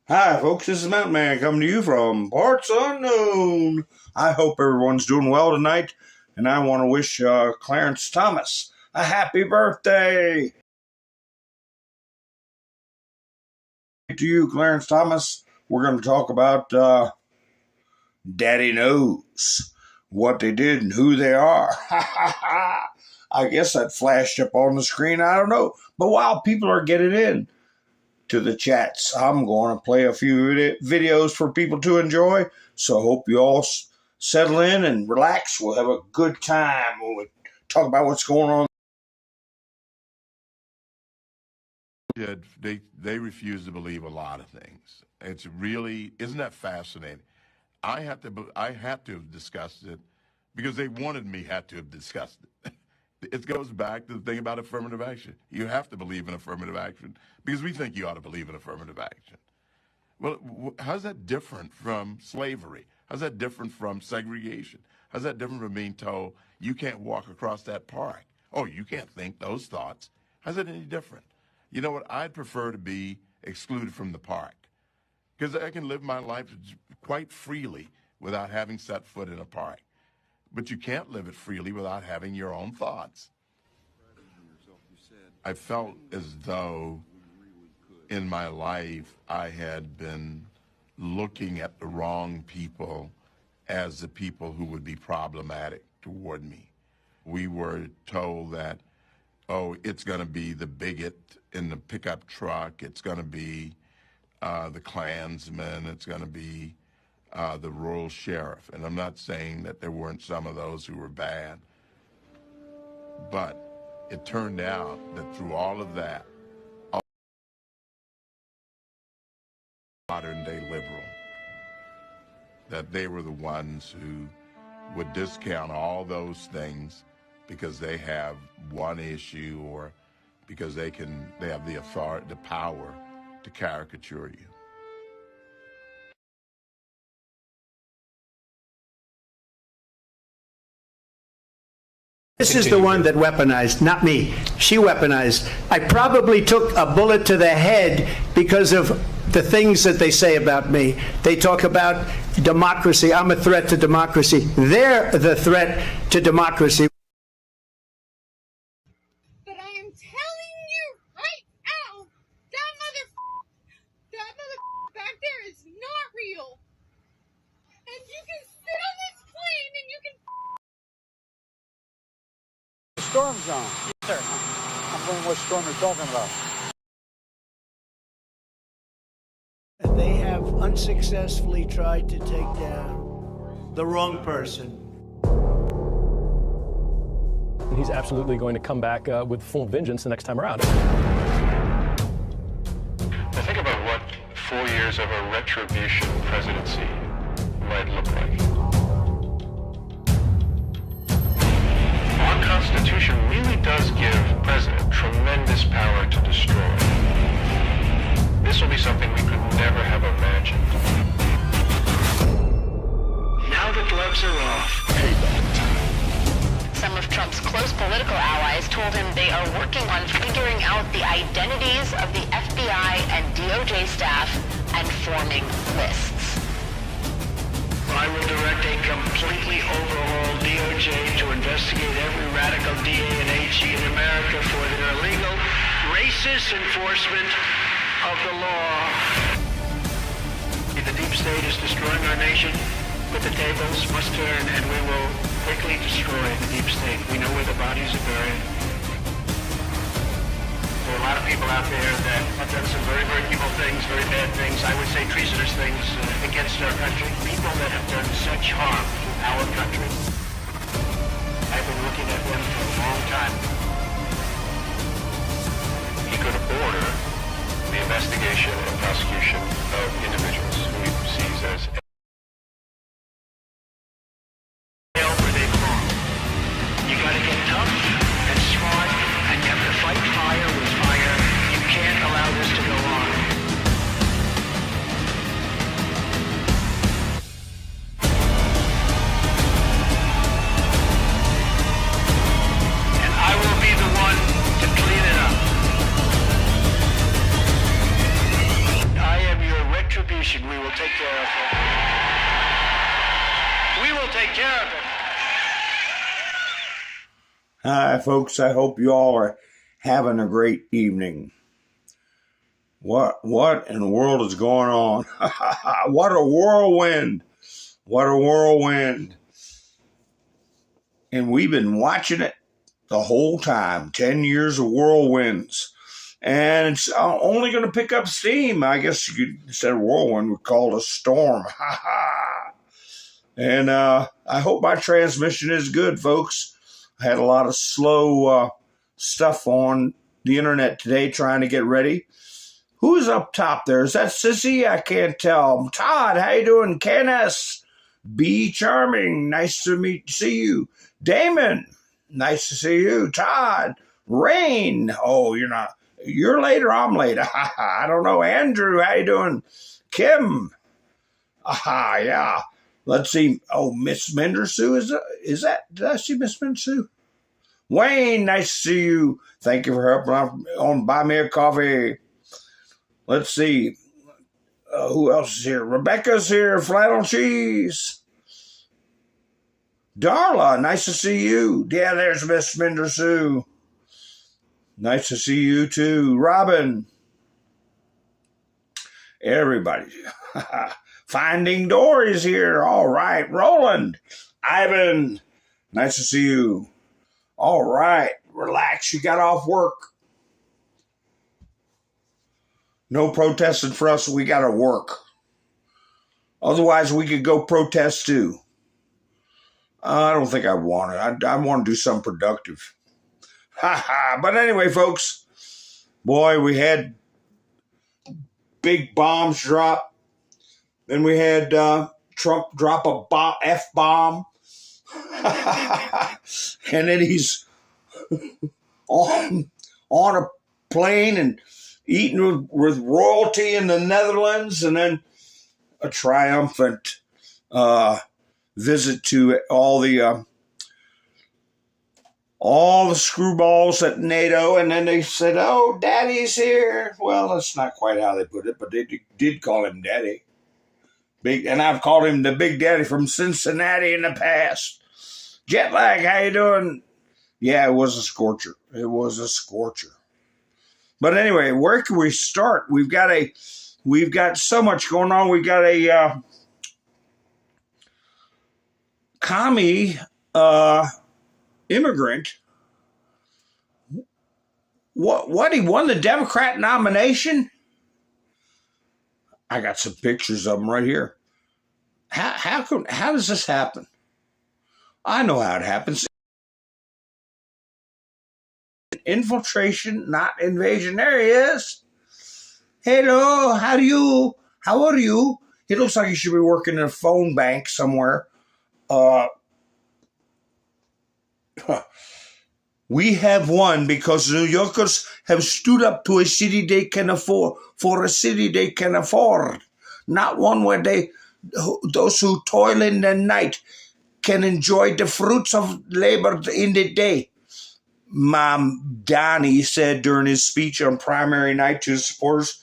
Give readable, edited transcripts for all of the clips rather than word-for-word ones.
Hi, folks. This is Mountain Man coming to you from parts unknown. I hope everyone's doing well tonight, and I want to wish Clarence Thomas a happy birthday. To you, Clarence Thomas, we're going to talk about Daddy Knows, what they did and who they are. I guess that flashed up on the screen. I don't know. But while people are getting in to the chats, I'm going to play a few videos for people to enjoy. So I hope you all settle in and relax. We'll have a good time when we talk about what's going on. Yeah, they refuse to believe a lot of things. It's really, isn't that fascinating? I had to have discussed it because they wanted me had to have discussed it. It goes back to the thing about affirmative action. You have to believe in affirmative action because we think you ought to believe in affirmative action. Well, how's that different from slavery? How's that different from segregation? How's that different from being told you can't walk across that park? Oh, you can't think those thoughts. How's that any different? You know what? I'd prefer to be excluded from the park because I can live my life quite freely without having set foot in a park. But you can't live it freely without having your own thoughts. I felt as though in my life I had been looking at the wrong people as the people who would be problematic toward me. We were told that, oh, it's going to be the bigot in the pickup truck. It's going to be the Klansman. It's going to be the rural sheriff. And I'm not saying that there weren't some of those who were bad. But it turned out that through all of that, modern-day liberal, that they were the ones who would discount all those things because they have one issue or because they have the authority, the power to caricature you. This is the one that weaponized, not me. She weaponized. I probably took a bullet to the head because of the things that they say about me. They talk about democracy. I'm a threat to democracy. They're the threat to democracy. But I am telling you right now, that mother back there is not real. And you can sit on this plane and you can storm zone. Yes, sir. I'm wondering what storm you're talking about. They have unsuccessfully tried to take down the wrong person. He's absolutely going to come back with full vengeance the next time around. Now think about what 4 years of a retribution presidency might look like. Our Constitution really does give the president tremendous power to destroy. This will be something we could never have imagined. Now the gloves are off. Payback time. Some of Trump's close political allies told him they are working on figuring out the identities of the FBI and DOJ staff and forming lists. I will direct a completely overhauled DOJ to investigate every radical DA and AG in America for their illegal, racist enforcement of the law. The deep state is destroying our nation, but the tables must turn and we will quickly destroy the deep state. We know where the bodies are buried. There are a lot of people out there that have done some very, very evil things, very bad things, I would say treasonous things against our country. People that have done such harm to our country. I've been looking at them for a long time. He could order the investigation and prosecution of individuals who he sees as where they belong. You gotta get tough and smart, and you have to fight fire with fire. You can't allow this to go on. And I will be the one to clean it up. I am your retribution. Retribution. We will take care of it. We will take care of it. Hi, folks. I hope you all are having a great evening. What in the world is going on? What a whirlwind. What a whirlwind. And we've been watching it the whole time. 10 years of whirlwinds. And it's only going to pick up steam. I guess you could, instead of whirlwind, we call it a storm. And I hope my transmission is good, folks. I had a lot of slow stuff on the internet today trying to get ready. Who's up top there? Is that Sissy? I can't tell. Todd, how you doing? Kenneth, Be Charming, nice to see you. Damon, nice to see you. Todd, Rain, oh, you're later, I'm late. I don't know. Andrew, how you doing? Kim, yeah. Let's see. Oh, Miss Mendersue, is that? Did I see Miss Mendersue? Wayne, nice to see you. Thank you for helping on Buy Me a Coffee. Let's see. Who else is here? Rebecca's here. Flannel Cheese. Darla, nice to see you. Yeah, there's Miss Mendersue. Nice to see you too. Robin. Everybody. Finding Dory's here. All right. Roland. Ivan. Nice to see you. All right. Relax. You got off work. No protesting for us. We got to work. Otherwise, we could go protest too. I don't think I want it. I want to do something productive. But anyway, folks, boy, we had big bombs drop. Then we had Trump drop a F-bomb. And then he's on a plane and eating with royalty in the Netherlands, and then a triumphant visit to all the screwballs at NATO, and then they said, "Oh, Daddy's here." Well, that's not quite how they put it, but they did call him Daddy. Big, and I've called him the Big Daddy from Cincinnati in the past. Jet lag, how you doing? Yeah, it was a scorcher. It was a scorcher. But anyway, where can we start? We've got so much going on. We've got a commie immigrant. What he won the Democrat nomination? I got some pictures of him right here. How does this happen? I know how it happens. Infiltration, not invasion. There he is. Hello, how are you? He looks like he should be working in a phone bank somewhere. We have won because New Yorkers have stood up to a city they can afford, for a city they can afford. Not one where those who toil in the night can enjoy the fruits of labor in the day. Mom Donnie said during his speech on primary night to his supporters,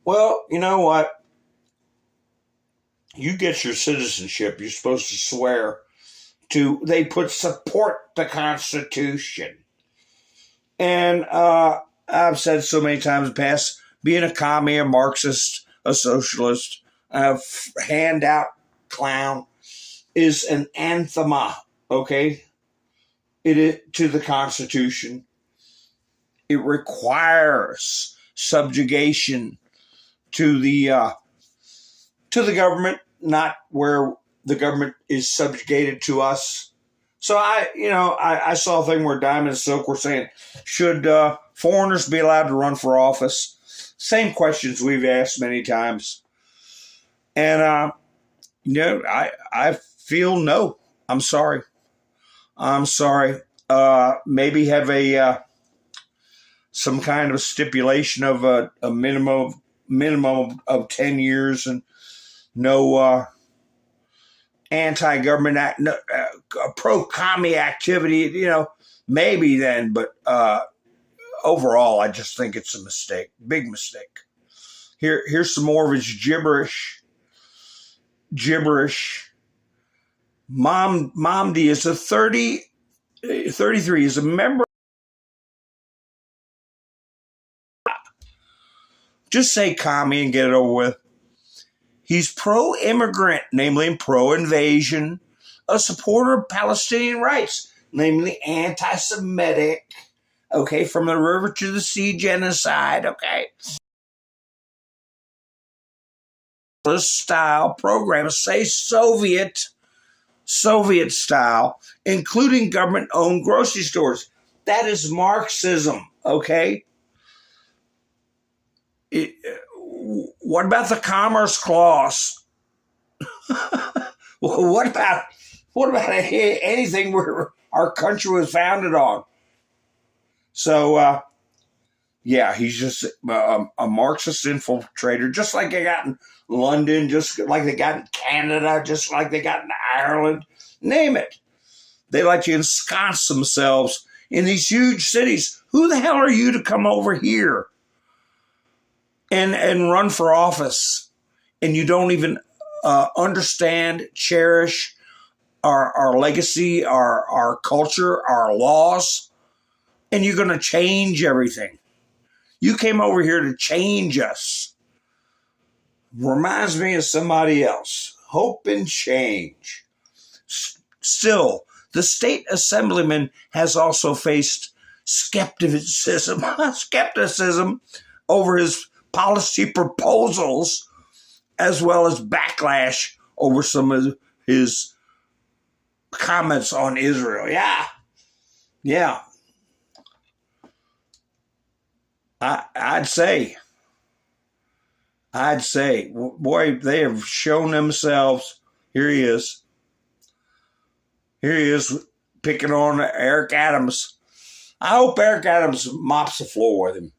well, you know what? You get your citizenship, you're supposed to swear to, they put support the Constitution. And I've said so many times in the past, being a commie, a Marxist, a socialist, a handout clown is an anathema, okay? It is to the Constitution. It requires subjugation to the government, not where the government is subjugated to us. So I saw a thing where Diamond and Silk were saying, should foreigners be allowed to run for office? Same questions we've asked many times. And, I feel no. I'm sorry. Maybe have some kind of stipulation of a minimum of 10 years and no anti-government act, no, pro-commie activity, maybe then, but overall, I just think it's a mistake, big mistake. Here's some more of his gibberish. gibberish. Mamdi is a 33, is a member. Just say commie and get it over with. He's pro-immigrant, namely pro-invasion, a supporter of Palestinian rights, namely anti-Semitic, okay, from the river to the sea genocide, okay. Style program, say Soviet style, including government-owned grocery stores. That is Marxism, okay? What about the Commerce Clause? What about anything where our country was founded on? So, yeah, he's just a Marxist infiltrator, just like they got in London, just like they got in Canada, just like they got in Ireland. Name it. They like to ensconce themselves in these huge cities. Who the hell are you to come over here and run for office? And you don't even understand, cherish our legacy, our culture, our laws, and you're going to change everything. You came over here to change us. Reminds me of somebody else. Hope and change. Still, the state assemblyman has also faced skepticism over his policy proposals, as well as backlash over some of his comments on Israel. Yeah. I'd say, boy, they have shown themselves. Here he is picking on Eric Adams. I hope Eric Adams mops the floor with him.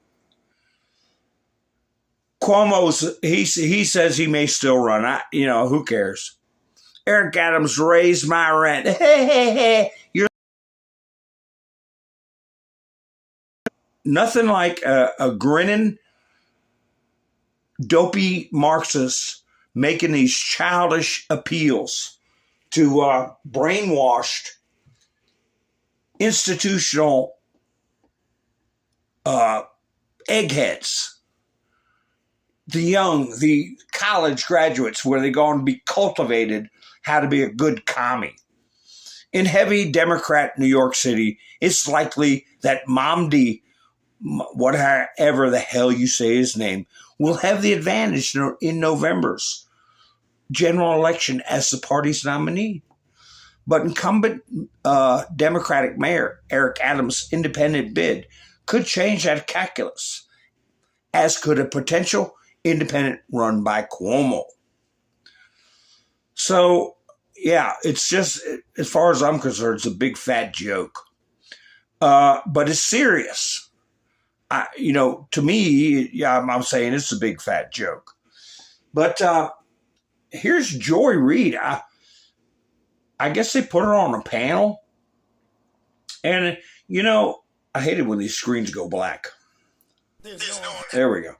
He says he may still run. Who cares? Eric Adams raised my rent. You're nothing like a grinning, dopey Marxist making these childish appeals to brainwashed institutional eggheads. The young, the college graduates, where they're going to be cultivated how to be a good commie. In heavy Democrat New York City, it's likely that Mamdi, whatever the hell you say his name, will have the advantage in November's general election as the party's nominee. But incumbent Democratic Mayor Eric Adams' independent bid could change that calculus, as could a potential independent run by Cuomo. So, yeah, it's just, as far as I'm concerned, it's a big fat joke. But it's serious. To me, yeah, I'm saying it's a big fat joke. But here's Joy Reid. I guess they put her on a panel. And, I hate it when these screens go black. There we go.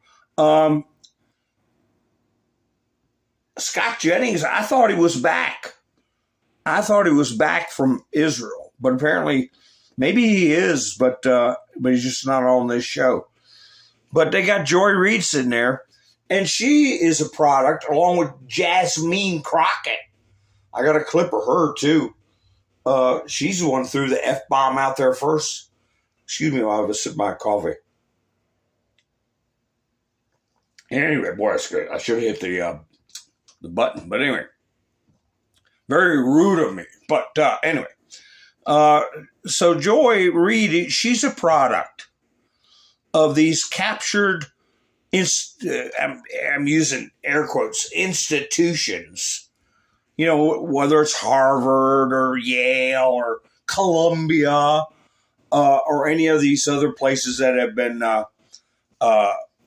Scott Jennings, I thought he was back. I thought he was back from Israel. But apparently, maybe he is, but he's just not on this show. But they got Joy Reid sitting there, and she is a product, along with Jasmine Crockett. I got a clip of her, too. She's the one who threw the F-bomb out there first. Excuse me while I was sipping my coffee. Anyway, boy, that's good. I should have hit the button. But anyway, very rude of me. But anyway, so Joy Reid, she's a product of these captured, I'm using air quotes, institutions. Whether it's Harvard or Yale or Columbia or any of these other places that have been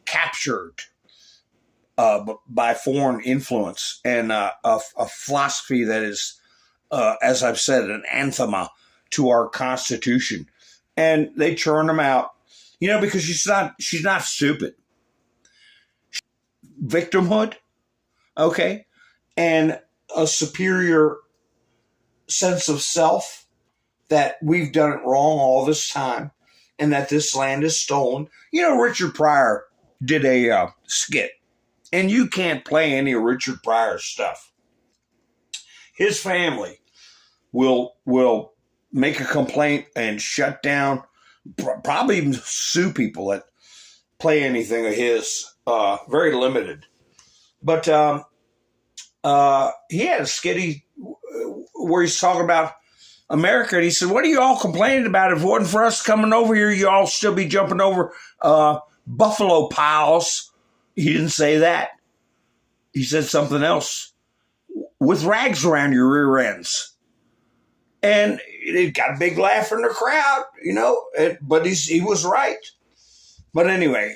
captured by foreign influence, and a philosophy that is, as I've said, an anathema to our Constitution. And they churn them out, because she's not stupid. Victimhood, okay? And a superior sense of self that we've done it wrong all this time and that this land is stolen. You know, Richard Pryor did a skit, and you can't play any of Richard Pryor's stuff. His family will make a complaint and shut down, probably even sue people that play anything of his. Very limited. But he had a skit where he's talking about America, and he said, what are you all complaining about? If it wasn't for us coming over here, you all still be jumping over buffalo piles. He didn't say that. He said something else. With rags around your rear ends. And it got a big laugh in the crowd, you know, but he was right. But anyway,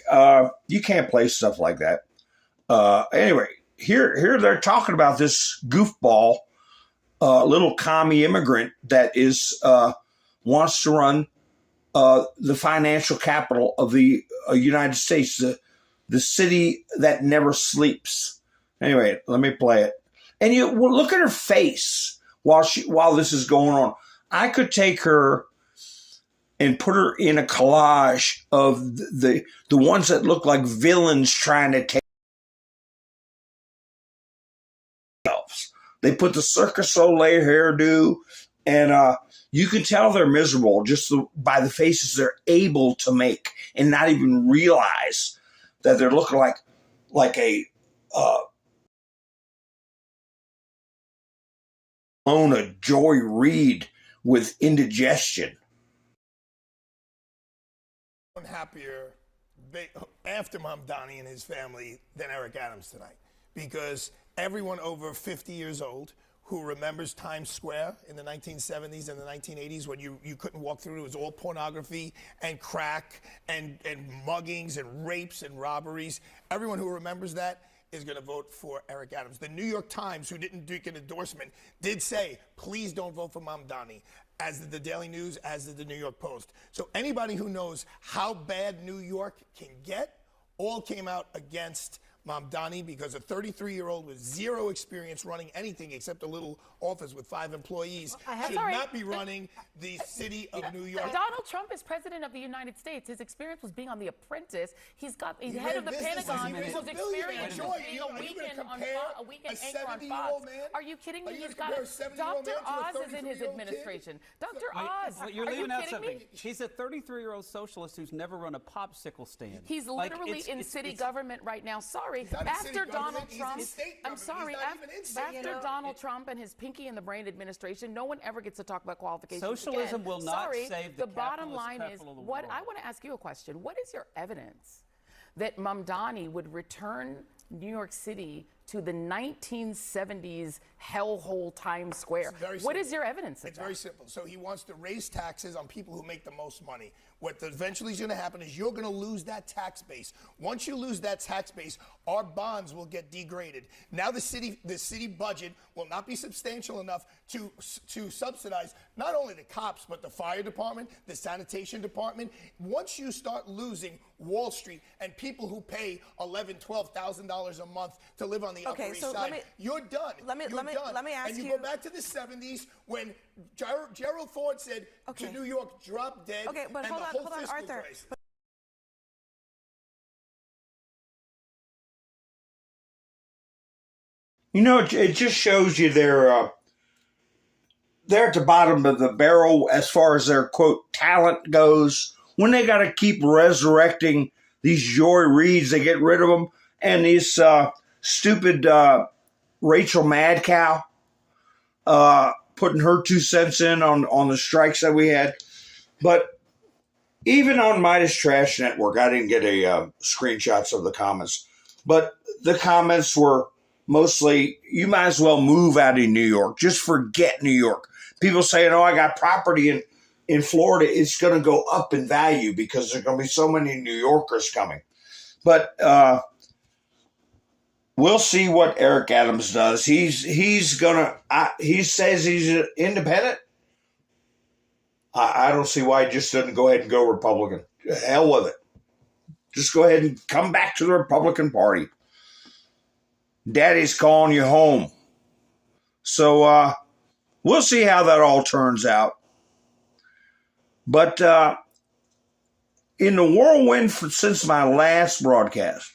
you can't play stuff like that. Anyway, here they're talking about this goofball, little commie immigrant that wants to run the financial capital of the United States, the city that never sleeps. Anyway, let me play it. And you look at her face while this is going on. I could take her and put her in a collage of the ones that look like villains trying to take themselves. They put the Circus Soleil hairdo, and you can tell they're miserable just by the faces they're able to make and not even realize that they're looking like a own a Joy Reid with indigestion. Happier after Mamdani and his family than Eric Adams tonight, because everyone over 50 years old who remembers Times Square in the 1970s and the 1980s when you couldn't walk through, it was all pornography and crack and muggings and rapes and robberies. Everyone who remembers that is going to vote for Eric Adams. The New York Times, who didn't do an endorsement, did say, please don't vote for Mamdani, as did the Daily News, as did the New York Post. So anybody who knows how bad New York can get all came out against Mamdani, because a 33-year-old with zero experience running anything except a little office with 5 employees should not be running the city of New York. Donald Trump is president of the United States. His experience was being on The Apprentice. He's head of the Pentagon. His experience was being a weekend anchor on Fox. Are you kidding me? Dr. Oz is in his administration. Dr. Oz, but you're are leaving you out kidding something. me? He's a 33-year-old socialist who's never run a popsicle stand. He's literally in city government right now. Sorry. After Donald Trump, I'm sorry, after Donald Trump and his Pinky and the Brain administration, no one ever gets to talk about qualifications Socialism again. will not save the bottom line is, I want to ask you a question. What is your evidence that Mamdani would return New York City to the 1970s hellhole Times Square? What is your evidence of It's very simple. So he wants to raise taxes on people who make the most money. What eventually is going to happen is you're going to lose that tax base. Once you lose that tax base, our bonds will get degraded. Now the city budget will not be substantial enough to subsidize not only the cops, but the fire department, the sanitation department. Once you start losing Wall Street and people who pay $11,000, $12,000 a month to live on the Upper East Side, you're done. Let me ask you. And you go back to the 70s when Gerald Ford said to New York, drop dead. Okay, but hold on, Arthur. You know, it just shows you they're at the bottom of the barrel as far as their, quote, talent goes. When they got to keep resurrecting these Joy Reids, they get rid of them. And these stupid Rachel Madcow putting her 2 cents in on the strikes that we had. But even on Midas Trash Network, I didn't get screenshots of the comments. But the comments were mostly, you might as well move out of New York. Just forget New York. People saying, oh, I got property in Florida. It's going to go up in value because there are going to be so many New Yorkers coming. But we'll see what Eric Adams does. He says he's independent. I don't see why he just doesn't go ahead and go Republican. Hell with it. Just go ahead and come back to the Republican Party. Daddy's calling you home. So we'll see how that all turns out. But in the whirlwind since my last broadcast,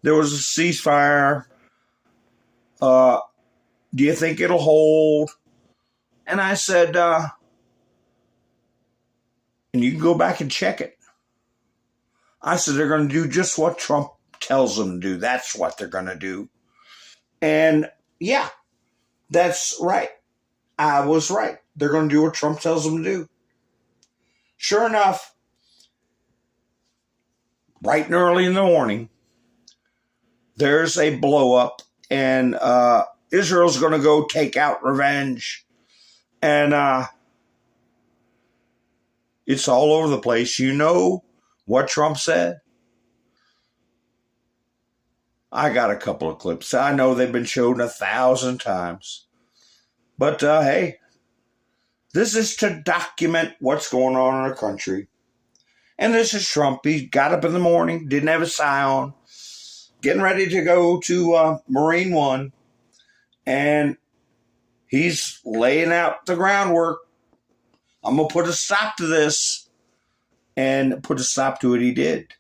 there was a ceasefire. Do you think it'll hold? And I said, and you can go back and check it. I said, they're going to do just what Trump tells them to do. That's what they're going to do. And yeah, that's right. I was right. They're going to do what Trump tells them to do. Sure enough, bright and early in the morning, there's a blow up, and Israel's going to go take out revenge. And it's all over the place. You know what Trump said? I got a couple of clips. I know they've been shown 1,000 times. But hey, this is to document what's going on in our country. And this is Trump. He got up in the morning, didn't have a sign on, getting ready to go to Marine One. And he's laying out the groundwork. I'm going to put a stop to this. And put a stop to it, he did.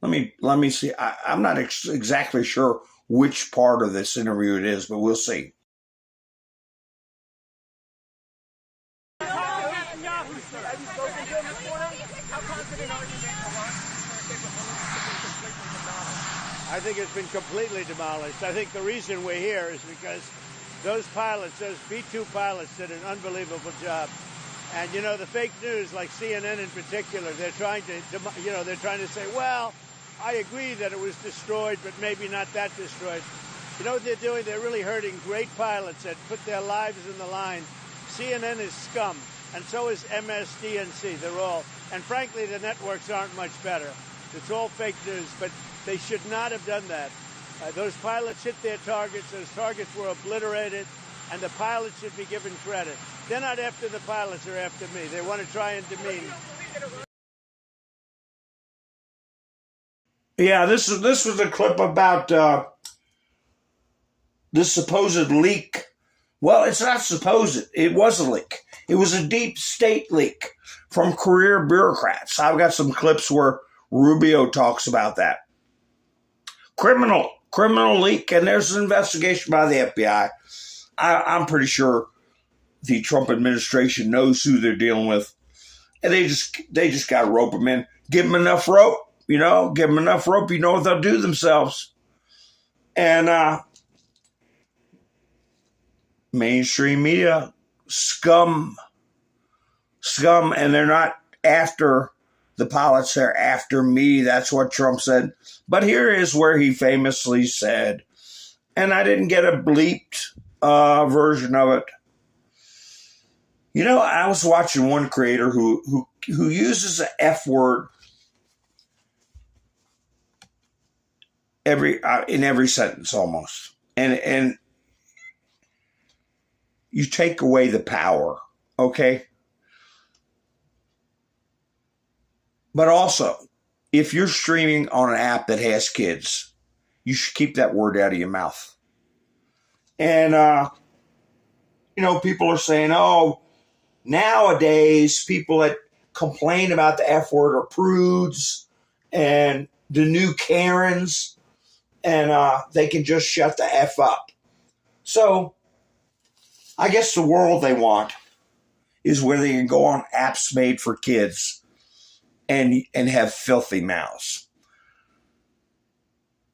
Let me see. I'm not exactly sure which part of this interview it is, but we'll see. I think it's been completely demolished. I think the reason we're here is because those pilots, those B-2 pilots, did an unbelievable job. And, you know, the fake news, like CNN in particular, they're trying to say, well, I agree that it was destroyed, but maybe not that destroyed. You know what they're doing? They're really hurting great pilots that put their lives in the line. CNN is scum, and so is MSDNC. They're all. And frankly, the networks aren't much better. It's all fake news, but they should not have done that. Those pilots hit their targets. Those targets were obliterated, and the pilots should be given credit. They're not after the pilots, they're after me. They want to try and demean. Yeah, this was a clip about this supposed leak. Well, it's not supposed. It was a leak. It was a deep state leak from career bureaucrats. I've got some clips where Rubio talks about that. Criminal leak, and there's an investigation by the FBI. I'm pretty sure the Trump administration knows who they're dealing with, and they just got to rope them in. Give them enough rope, you know. Give them enough rope, you know what they'll do themselves. And mainstream media, scum, and they're not after the pilots, they're after me. That's what Trump said. But here is where he famously said, and I didn't get a bleeped version of it. You know, I was watching one creator who uses the F word in every sentence almost, and you take away the power, okay? But also, if you're streaming on an app that has kids, you should keep that word out of your mouth. And, you know, people are saying, oh, nowadays people that complain about the F word are prudes and the new Karens, and they can just shut the F up. So I guess the world they want is where they can go on apps made for kids and have filthy mouths.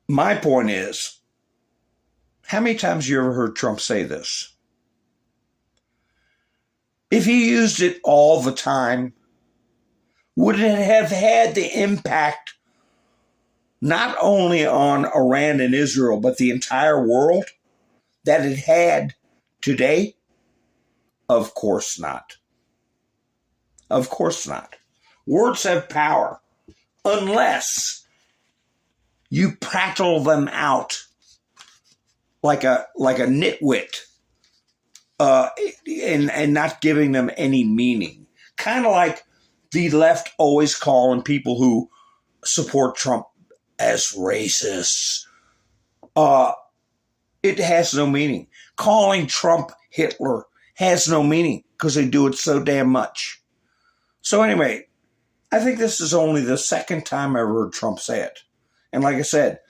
My point is, how many times have you ever heard Trump say this? If he used it all the time, would it have had the impact not only on Iran and Israel, but the entire world that it had today? Of course not. Of course not. Words have power unless you prattle them out like a nitwit and not giving them any meaning. Kind of like the left always calling people who support Trump as racists. It has no meaning. Calling Trump Hitler has no meaning because they do it so damn much. So anyway, I think this is only the second time I ever heard Trump say it. And like I said,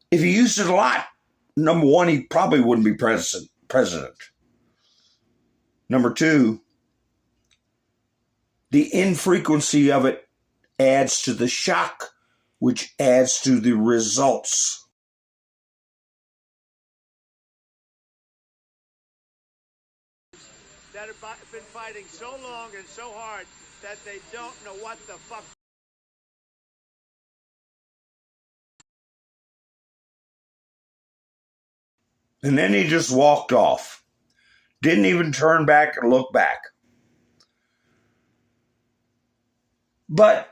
if he used it a lot, number one, he probably wouldn't be president. Number two, the infrequency of it adds to the shock, which adds to the results. That have been fighting so long and so hard that they don't know what the fuck. And then he just walked off. Didn't even turn back and look back. But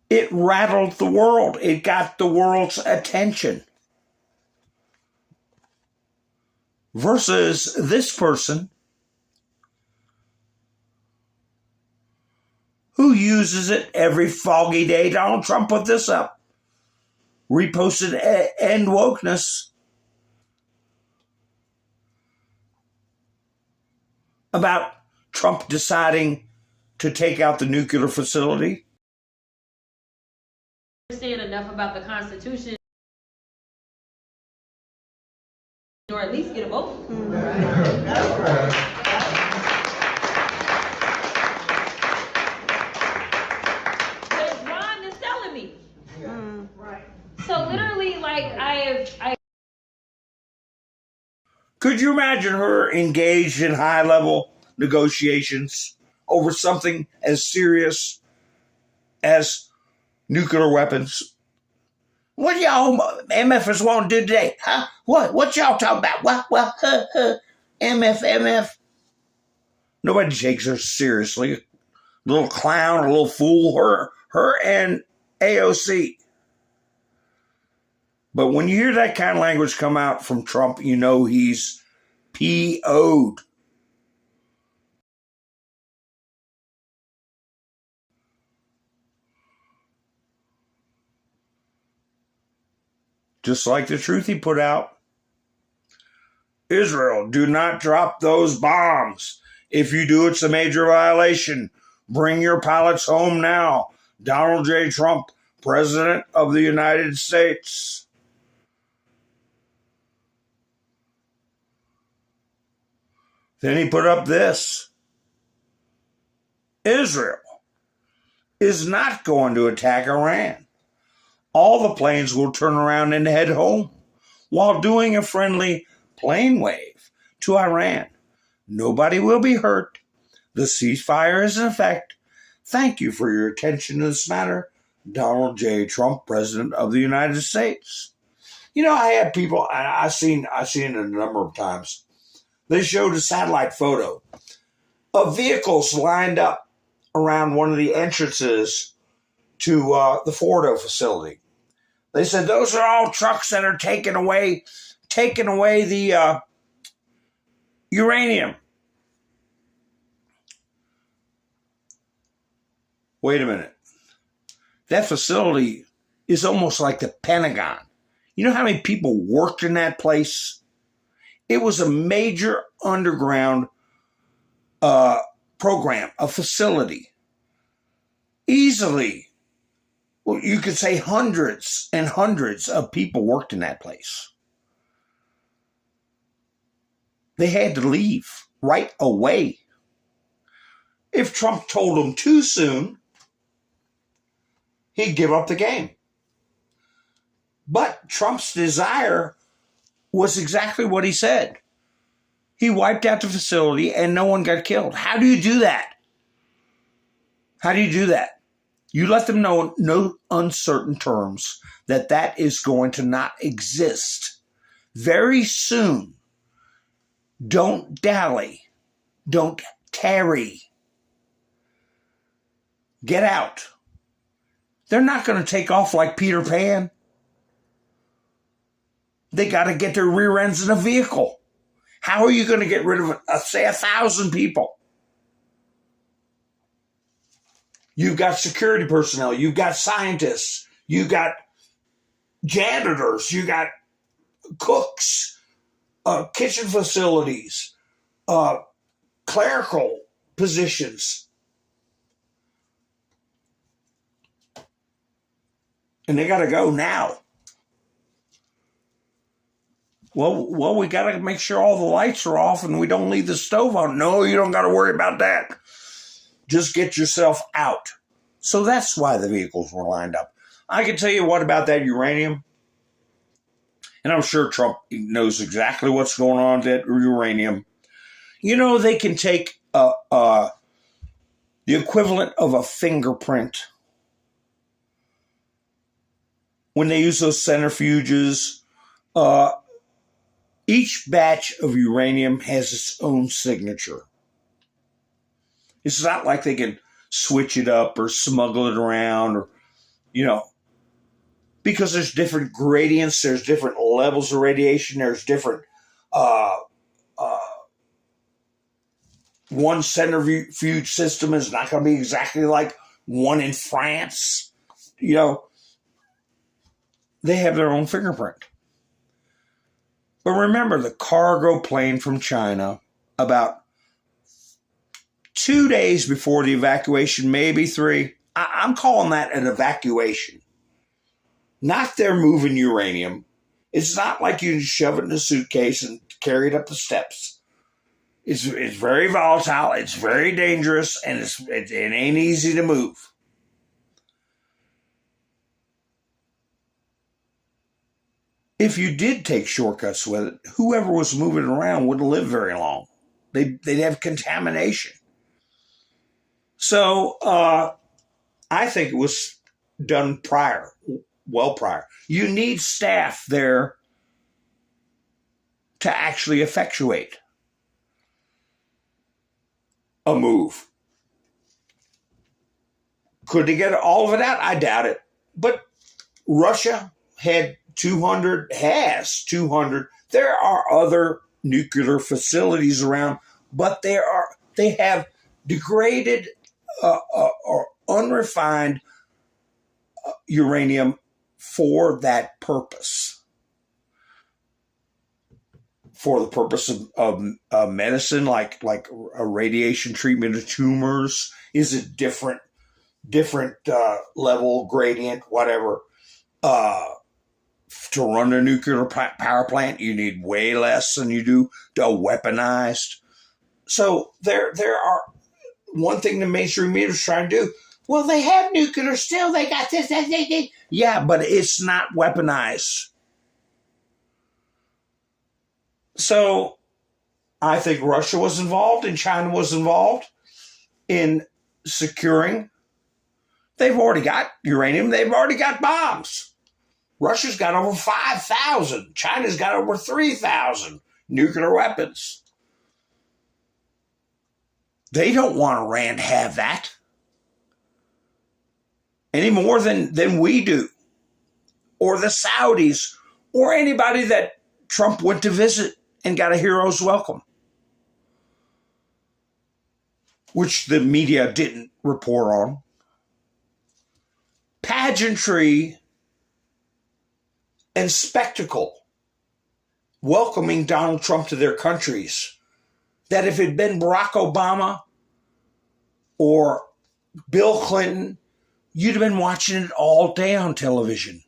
it rattled the world. It got the world's attention. Versus this person who uses it every foggy day. Donald Trump put this up. Reposted End Wokeness. About Trump deciding to take out the nuclear facility. Understand enough about the Constitution, or at least get a vote. Because Ron is telling me. Right. So literally, like I. Could you imagine her engaged in high-level negotiations over something as serious as nuclear weapons? What y'all MFers want to do today? Huh? What y'all talking about? What? MF. Nobody takes her seriously. A little clown, a little fool. Her and AOC. But when you hear that kind of language come out from Trump, you know he's PO'd. Just like the truth he put out. Israel, do not drop those bombs. If you do, it's a major violation. Bring your pilots home now. Donald J. Trump, President of the United States. Then he put up this. Israel is not going to attack Iran. All the planes will turn around and head home while doing a friendly plane wave to Iran. Nobody will be hurt. The ceasefire is in effect. Thank you for your attention to this matter. Donald J. Trump, President of the United States. You know, I had people, I've seen it a number of times. They showed a satellite photo of vehicles lined up around one of the entrances to the Fordo facility. They said those are all trucks that are taking away the uranium. Wait a minute. That facility is almost like the Pentagon. You know how many people worked in that place? It was a major underground program, a facility. Easily, well, you could say hundreds and hundreds of people worked in that place. They had to leave right away. If Trump told them too soon, he'd give up the game. But Trump's desire was exactly what he said. He wiped out the facility and no one got killed. How do you do that? How do you do that? You let them know in no uncertain terms that that is going to not exist. Very soon. Don't dally. Don't tarry. Get out. They're not going to take off like Peter Pan. They got to get their rear ends in a vehicle. How are you going to get rid of, say, 1,000 people? You've got security personnel. You've got scientists. You've got janitors. You got cooks, kitchen facilities, clerical positions. And they got to go now. Well, we got to make sure all the lights are off and we don't leave the stove on. No, you don't got to worry about that. Just get yourself out. So that's why the vehicles were lined up. I can tell you what about that uranium. And I'm sure Trump knows exactly what's going on with that uranium. You know, they can take the equivalent of a fingerprint. When they use those centrifuges, each batch of uranium has its own signature. It's not like they can switch it up or smuggle it around or, you know, because there's different gradients, there's different levels of radiation, there's different, one centrifuge system is not going to be exactly like one in France. You know, they have their own fingerprint. But remember, the cargo plane from China, about 2 days before the evacuation, maybe 3, I'm calling that an evacuation. Not they're moving uranium. It's not like you shove it in a suitcase and carry it up the steps. It's very volatile, it's very dangerous, and it ain't easy to move. If you did take shortcuts with it, whoever was moving it around wouldn't live very long. They'd have contamination. So I think it was done well prior. You need staff there to actually effectuate a move. Could they get all of it out? I doubt it. But Russia has 200. There are other nuclear facilities around, but they have degraded or unrefined uranium for that purpose. For the purpose of medicine, like a radiation treatment of tumors, is it different level, gradient, whatever. To run a nuclear power plant, you need way less than you do to weaponized. So there are one thing the mainstream media is trying to do. Well, they have nuclear still. They got this. Yeah, but it's not weaponized. So I think Russia was involved and China was involved in securing. They've already got uranium. They've already got bombs. Russia's got over 5,000. China's got over 3,000 nuclear weapons. They don't want Iran to have that any more than we do, or the Saudis, or anybody that Trump went to visit and got a hero's welcome, which the media didn't report on. Pageantry and spectacle welcoming Donald Trump to their countries, that if it had been Barack Obama or Bill Clinton, you'd have been watching it all day on television.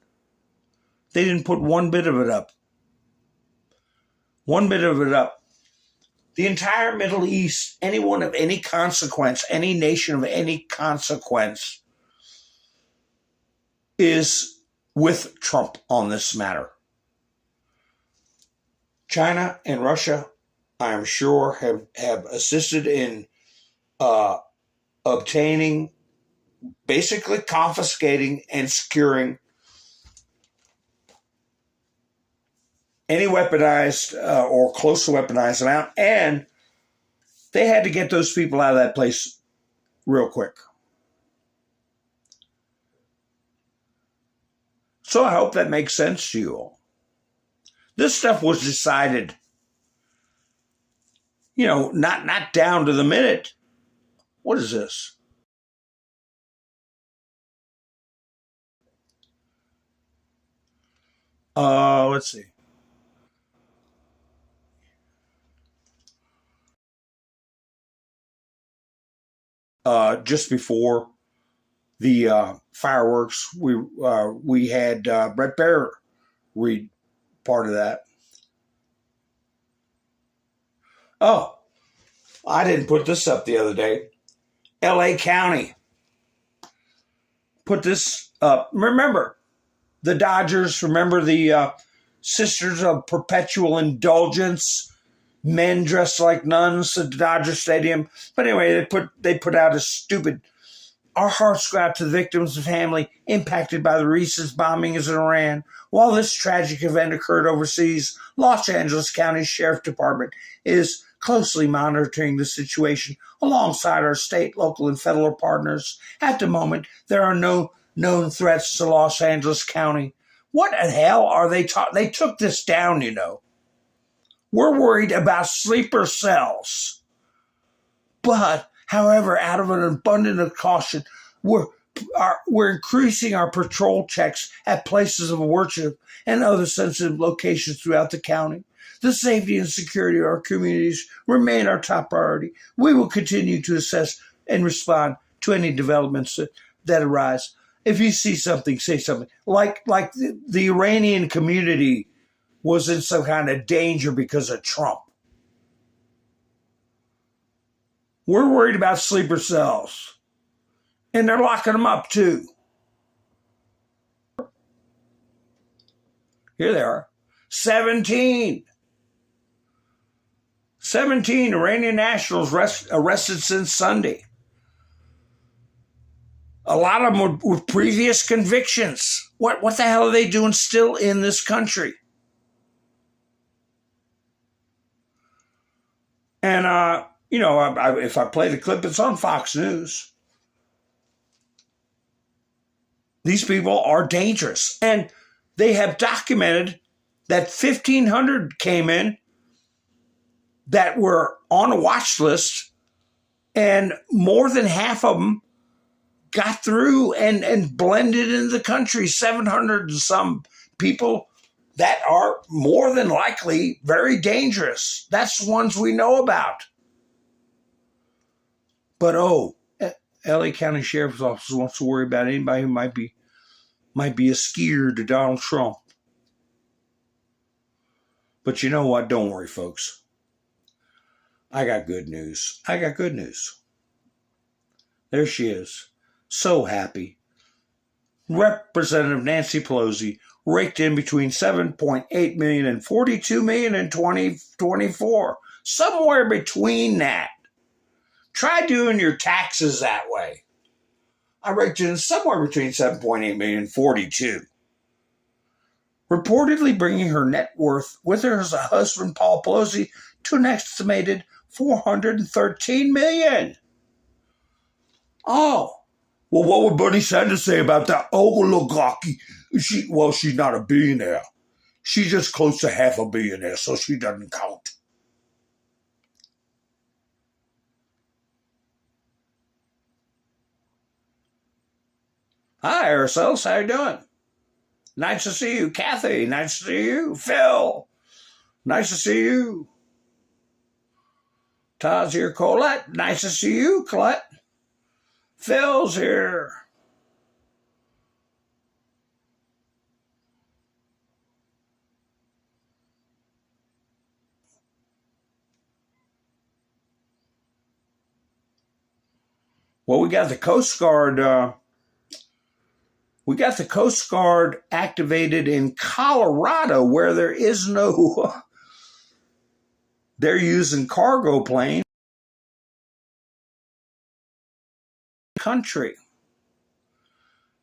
They didn't put one bit of it up. One bit of it up. The entire Middle East, anyone of any consequence, any nation of any consequence, is with Trump on this matter. China and Russia, I am sure, have assisted in obtaining, basically confiscating and securing any weaponized or close to weaponized amount, and they had to get those people out of that place real quick. So I hope that makes sense to you all. This stuff was decided, not down to the minute. What is this? Let's see. just before the fireworks, we had Brett Baer read part of that. Oh, I didn't put this up the other day. L.A. County put this up. Remember the Dodgers? Remember the Sisters of Perpetual Indulgence? Men dressed like nuns at the Dodger Stadium. But anyway, they put out a stupid, our hearts go out to the victims and family impacted by the recent bombings in Iran. While this tragic event occurred overseas, Los Angeles County Sheriff Department is closely monitoring the situation alongside our state, local, and federal partners. At the moment, there are no known threats to Los Angeles County. What the hell are they talking? They took this down, you know. We're worried about sleeper cells. But, however, out of an abundance of caution, we're increasing our patrol checks at places of worship and other sensitive locations throughout the county. The safety and security of our communities remain our top priority. We will continue to assess and respond to any developments that arise. If you see something, say something. Like the Iranian community was in some kind of danger because of Trump. We're worried about sleeper cells. And they're locking them up too. Here they are. 17 Iranian nationals arrested since Sunday. A lot of them with previous convictions. What the hell are they doing still in this country? And, if I play the clip, it's on Fox News. These people are dangerous. And they have documented that 1,500 came in that were on a watch list, and more than half of them got through and blended into the country. 700 and some people that are more than likely very dangerous. That's the ones we know about. But LA County Sheriff's Office wants to worry about anybody who might be a skier to Donald Trump. But you know what? Don't worry, folks. I got good news. There she is. So happy. Representative Nancy Pelosi raked in between $7.8 million and $42 million in 2024. Somewhere between that. Try doing your taxes that way. I raked in somewhere between $7.8 million and $42. Reportedly bringing her net worth with her as a husband, Paul Pelosi, to an estimated $413 million. Oh, well, what would Bernie Sanders say about that oligarchy? She's not a billionaire. She's just close to half a billionaire, so she doesn't count. Hi, Aracels. How you doing? Nice to see you. Kathy, nice to see you. Phil, nice to see you. Todd's here. Colette, nice to see you, Colette. Phil's here. Well, we got the Coast Guard. We got the Coast Guard activated in Colorado, where there is no. They're using cargo planes. Country,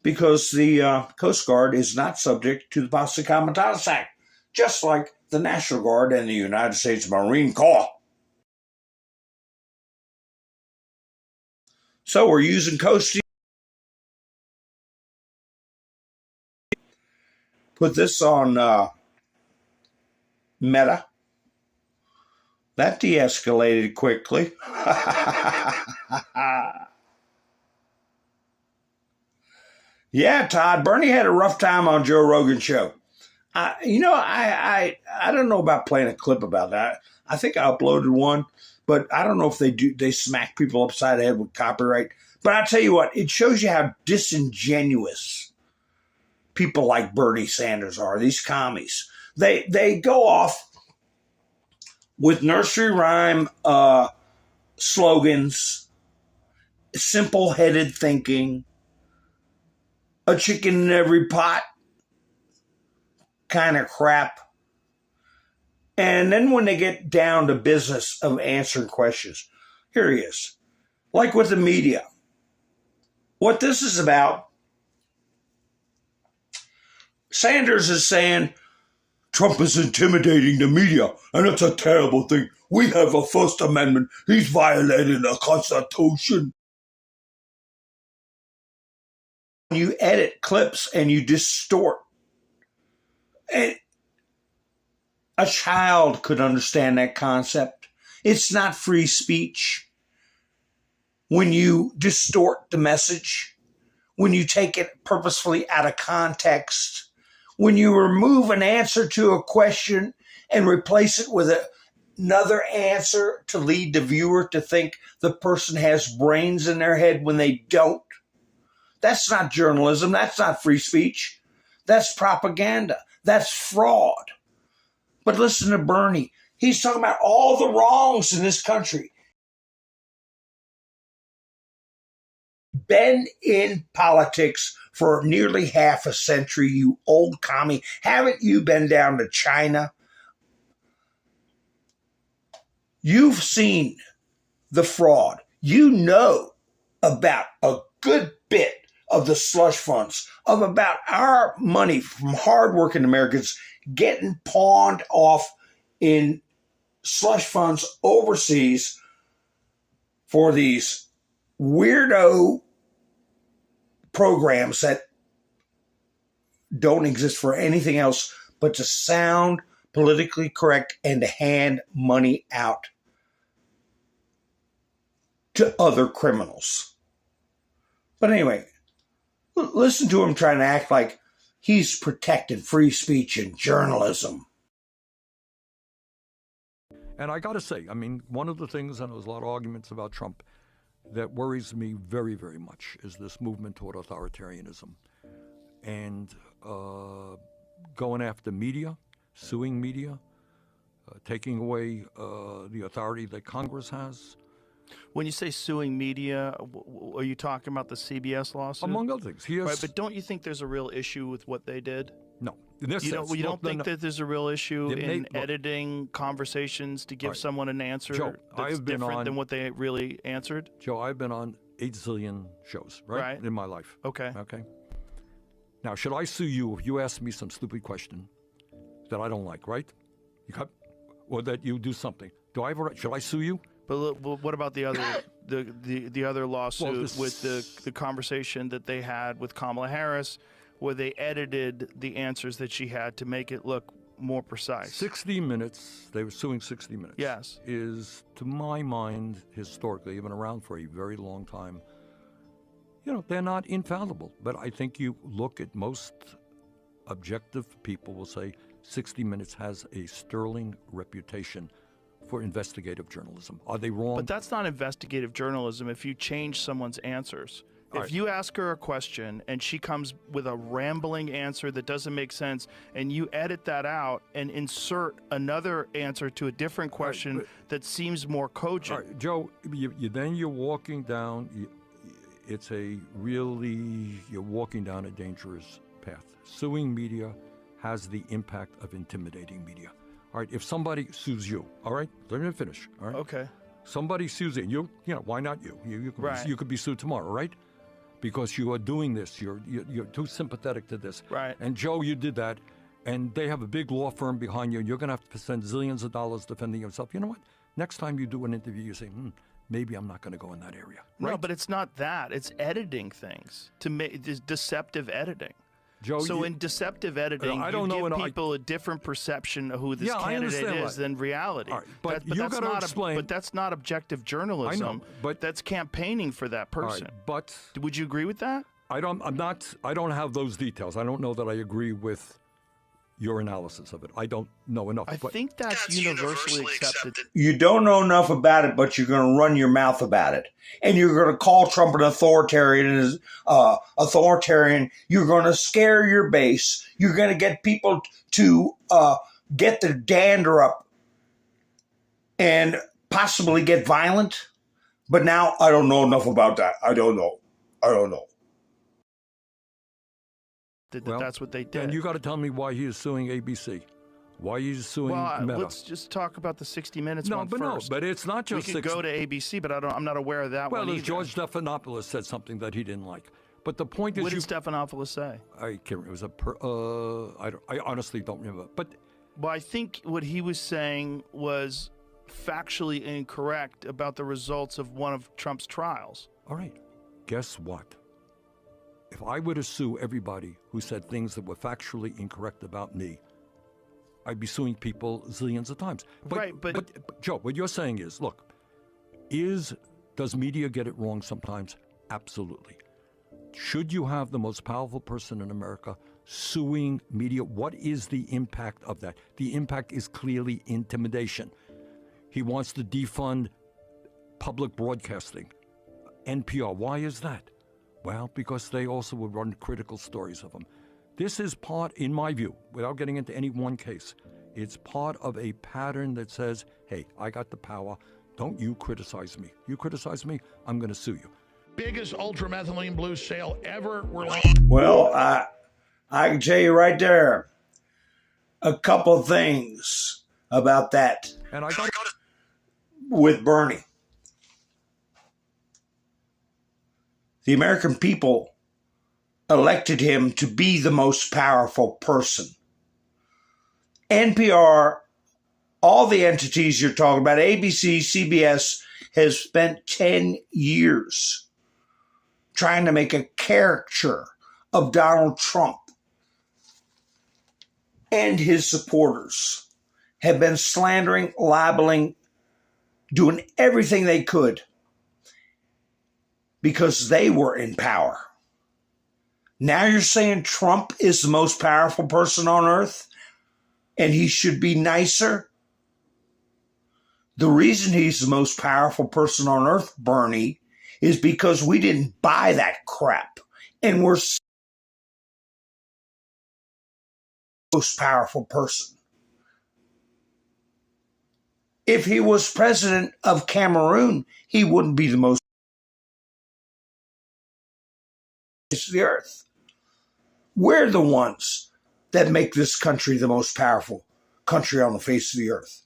because the Coast Guard is not subject to the Posse Comitatus Act, just like the National Guard and the United States Marine Corps. So we're using coasting. Put this on Meta. That de-escalated quickly. Yeah, Todd, Bernie had a rough time on Joe Rogan's show. I don't know about playing a clip about that. I think I uploaded one, but I don't know if they do. They smack people upside the head with copyright. But I'll tell you what, it shows you how disingenuous people like Bernie Sanders are, these commies. They go off with nursery rhyme slogans, simple-headed thinking, a chicken in every pot kind of crap. And then when they get down to business of answering questions, here he is. Like with the media. What this is about, Sanders is saying Trump is intimidating the media, and it's a terrible thing. We have a First Amendment. He's violating the Constitution. You edit clips and you distort. And a child could understand that concept. It's not free speech. When you distort the message, when you take it purposefully out of context, when you remove an answer to a question and replace it with another answer to lead the viewer to think the person has brains in their head when they don't, that's not journalism. That's not free speech. That's propaganda. That's fraud. But listen to Bernie. He's talking about all the wrongs in this country. Been in politics for nearly half a century, you old commie. Haven't you been down to China? You've seen the fraud. You know about a good bit of the slush funds, of about our money from hardworking Americans getting pawned off in slush funds overseas for these weirdo programs that don't exist for anything else but to sound politically correct and to hand money out to other criminals. But anyway, listen to him trying to act like he's protecting free speech and journalism. And I got to say, I mean, one of the things, and there's a lot of arguments about Trump, that worries me very, very much is this movement toward authoritarianism and going after media, suing media, taking away the authority that Congress has. When you say suing media, are you talking about the CBS lawsuit? Among other things. Right, but don't you think there's a real issue with what they did? No. You don't think that there's a real issue in editing conversations to give someone an answer that's different than what they really answered? Joe, I've been on 8 zillion shows, right? In my life. Okay. Okay. Now, should I sue you if you ask me some stupid question that I don't like, right? Or that you do something? Should I sue you? But what about the other the other lawsuit with the conversation that they had with Kamala Harris, where they edited the answers that she had to make it look more precise? 60 Minutes, they were suing 60 Minutes. Yes. Is, to my mind, historically, they've been around for a very long time. You know, they're not infallible, but I think you look at most objective people will say 60 Minutes has a sterling reputation for investigative journalism. Are they wrong? But that's not investigative journalism if you change someone's answers. If you ask her a question and she comes with a rambling answer that doesn't make sense, and you edit that out and insert another answer to a different question that seems more cogent. All right, Joe, then you're walking down, you're walking down a dangerous path. Suing media has the impact of intimidating media. All right, if somebody sues you, all right, let me finish, all right? Okay. Somebody sues you, you know, why not you? You could be sued tomorrow, right? Because you are doing this, you're too sympathetic to this. Right. And Joe, you did that, and they have a big law firm behind you, and you're going to have to spend zillions of dollars defending yourself. You know what? Next time you do an interview, you say, maybe I'm not going to go in that area. Right? No, but it's not that. It's editing things, to make this deceptive editing. Joe, so in deceptive editing, you give people a different perception of who this candidate is than reality. Right, but that's not explain. But that's not objective journalism. I know, but that's campaigning for that person. Right, but would you agree with that? I don't have those details. I don't know that I agree with your analysis of it. I don't know enough. I think that's universally accepted. You don't know enough about it, but you're going to run your mouth about it. And you're going to call Trump an authoritarian. You're going to scare your base. You're going to get people to get their dander up and possibly get violent. But now I don't know enough about that. I don't know. That's what they did. And you got to tell me why he is suing ABC. Why he is suing Meta. Let's just talk about the 60 Minutes one but first. No, but it's not just we could go to ABC, but I'm not aware of that one either. George Stephanopoulos said something that he didn't like. But the point is, what did Stephanopoulos say? I can't remember. It was I honestly don't remember. But I think what he was saying was factually incorrect about the results of one of Trump's trials. All right. Guess what? If I were to sue everybody who said things that were factually incorrect about me, I'd be suing people zillions of times. But Joe, what you're saying is, look, does media get it wrong sometimes? Absolutely. Should you have the most powerful person in America suing media? What is the impact of that? The impact is clearly intimidation. He wants to defund public broadcasting, NPR. Why is that? Well, because they also would run critical stories of him. This is part, in my view, without getting into any one case, it's part of a pattern that says, hey, I got the power. Don't you criticize me. You criticize me, I'm going to sue you. Biggest ultramethylene blue sale ever. Well, I can tell you right there a couple things about that. And I got with Bernie. The American people elected him to be the most powerful person. NPR, all the entities you're talking about, ABC, CBS, has spent 10 years trying to make a caricature of Donald Trump, and his supporters have been slandering, libeling, doing everything they could because they were in power. Now you're saying Trump is the most powerful person on earth and he should be nicer? The reason he's the most powerful person on earth, Bernie, is because we didn't buy that crap. And we're the most powerful person. If he was president of Cameroon, he wouldn't be the most of the earth. We're the ones that make this country the most powerful country on the face of the earth.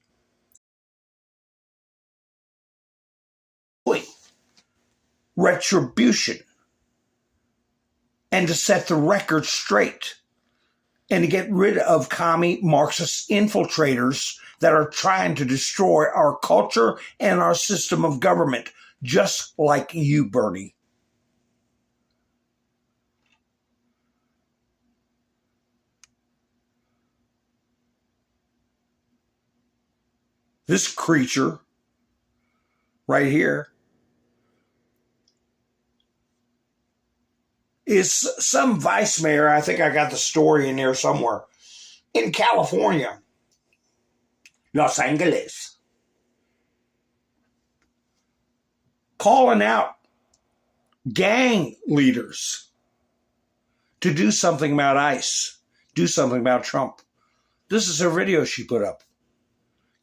Retribution, and to set the record straight, and to get rid of commie Marxist infiltrators that are trying to destroy our culture and our system of government, just like you, Bernie. This creature right here is some vice mayor. I think I got the story in there somewhere. In California, Los Angeles, calling out gang leaders to do something about ICE, do something about Trump. This is her video she put up.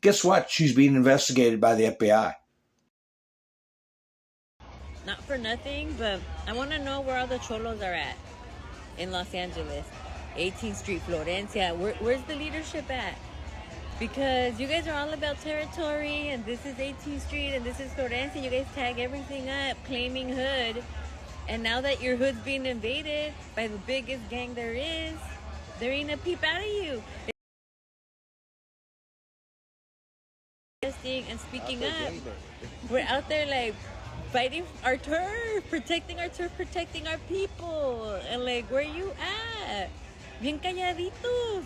Guess what? She's being investigated by the FBI. Not for nothing, but I want to know where all the cholos are at in Los Angeles. 18th Street, Florencia. Where's the leadership at? Because you guys are all about territory, and this is 18th Street, and this is Florencia. You guys tag everything up, claiming hood. And now that your hood's being invaded by the biggest gang there is, there ain't a peep out of you. And speaking up, we're out there like fighting our turf, protecting our turf, protecting our people. And like, where you at? Bien calladitos,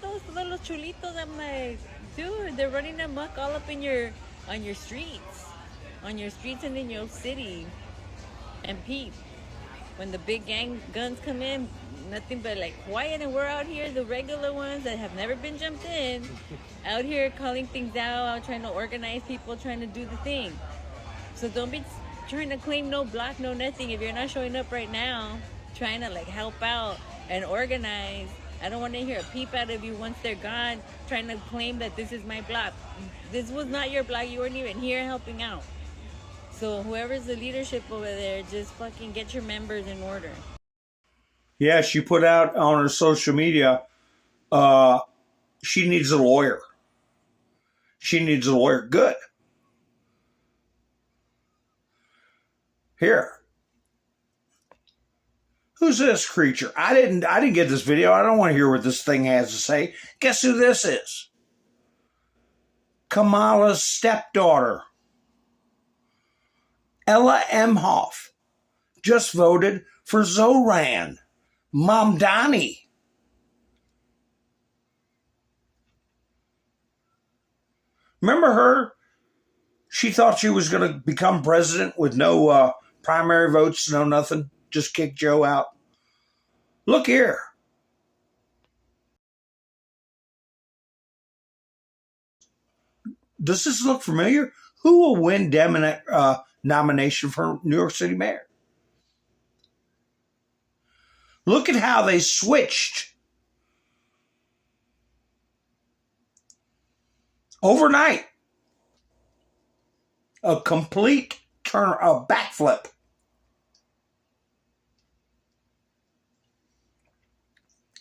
todos los chulitos. I'm like, dude, they're running amok all up in on your streets and in your city. And peep, when the big gang guns come in, nothing but like quiet, and we're out here, the regular ones that have never been jumped in, out here calling things out, trying to organize people, trying to do the thing. So don't be trying to claim no block, no nothing. If you're not showing up right now, trying to like help out and organize, I don't want to hear a peep out of you once they're gone, trying to claim that this is my block. This was not your block. You weren't even here helping out. So whoever's the leadership over there, just fucking get your members in order. Yeah, she put out on her social media, she needs a lawyer. She needs a lawyer. Good. Here. Who's this creature? I didn't get this video. I don't want to hear what this thing has to say. Guess who this is? Kamala's stepdaughter. Ella Emhoff just voted for Zoran Mamdani. Remember her? She thought she was going to become president with no primary votes, no nothing. Just kick Joe out. Look here. Does this look familiar? Who will win nomination for New York City mayor? Look at how they switched overnight. A complete turn, a backflip.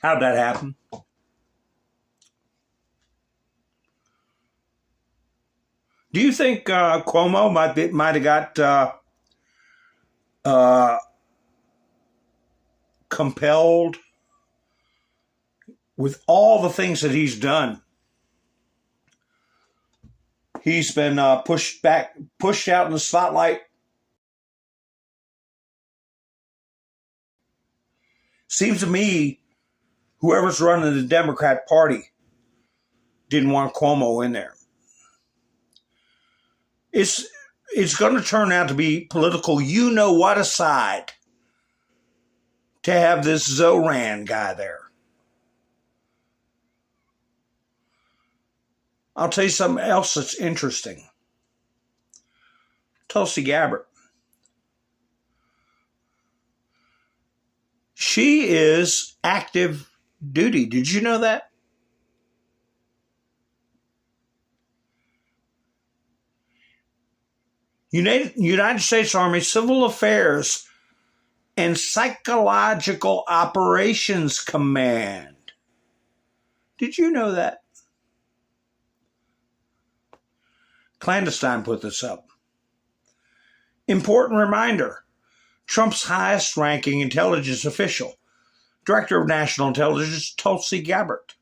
How'd that happen? Do you think Cuomo might have got compelled with all the things that he's done? He's been pushed out in the spotlight. Seems to me, whoever's running the Democrat Party didn't want Cuomo in there. It's going to turn out to be political you-know-what aside to have this Zoran guy there. I'll tell you something else that's interesting. Tulsi Gabbard. She is active duty. Did you know that? United States Army Civil Affairs and Psychological Operations Command. Did you know that? Clandestine put this up. Important reminder. Trump's highest ranking intelligence official, Director of National Intelligence Tulsi Gabbard,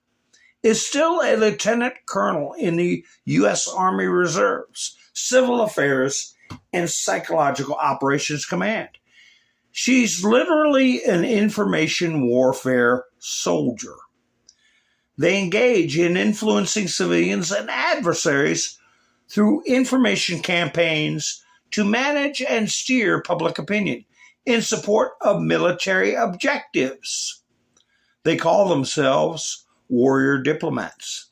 is still a lieutenant colonel in the U.S. Army Reserves, Civil Affairs, and Psychological Operations Command. She's literally an information warfare soldier. They engage in influencing civilians and adversaries through information campaigns to manage and steer public opinion in support of military objectives. They call themselves warrior diplomats.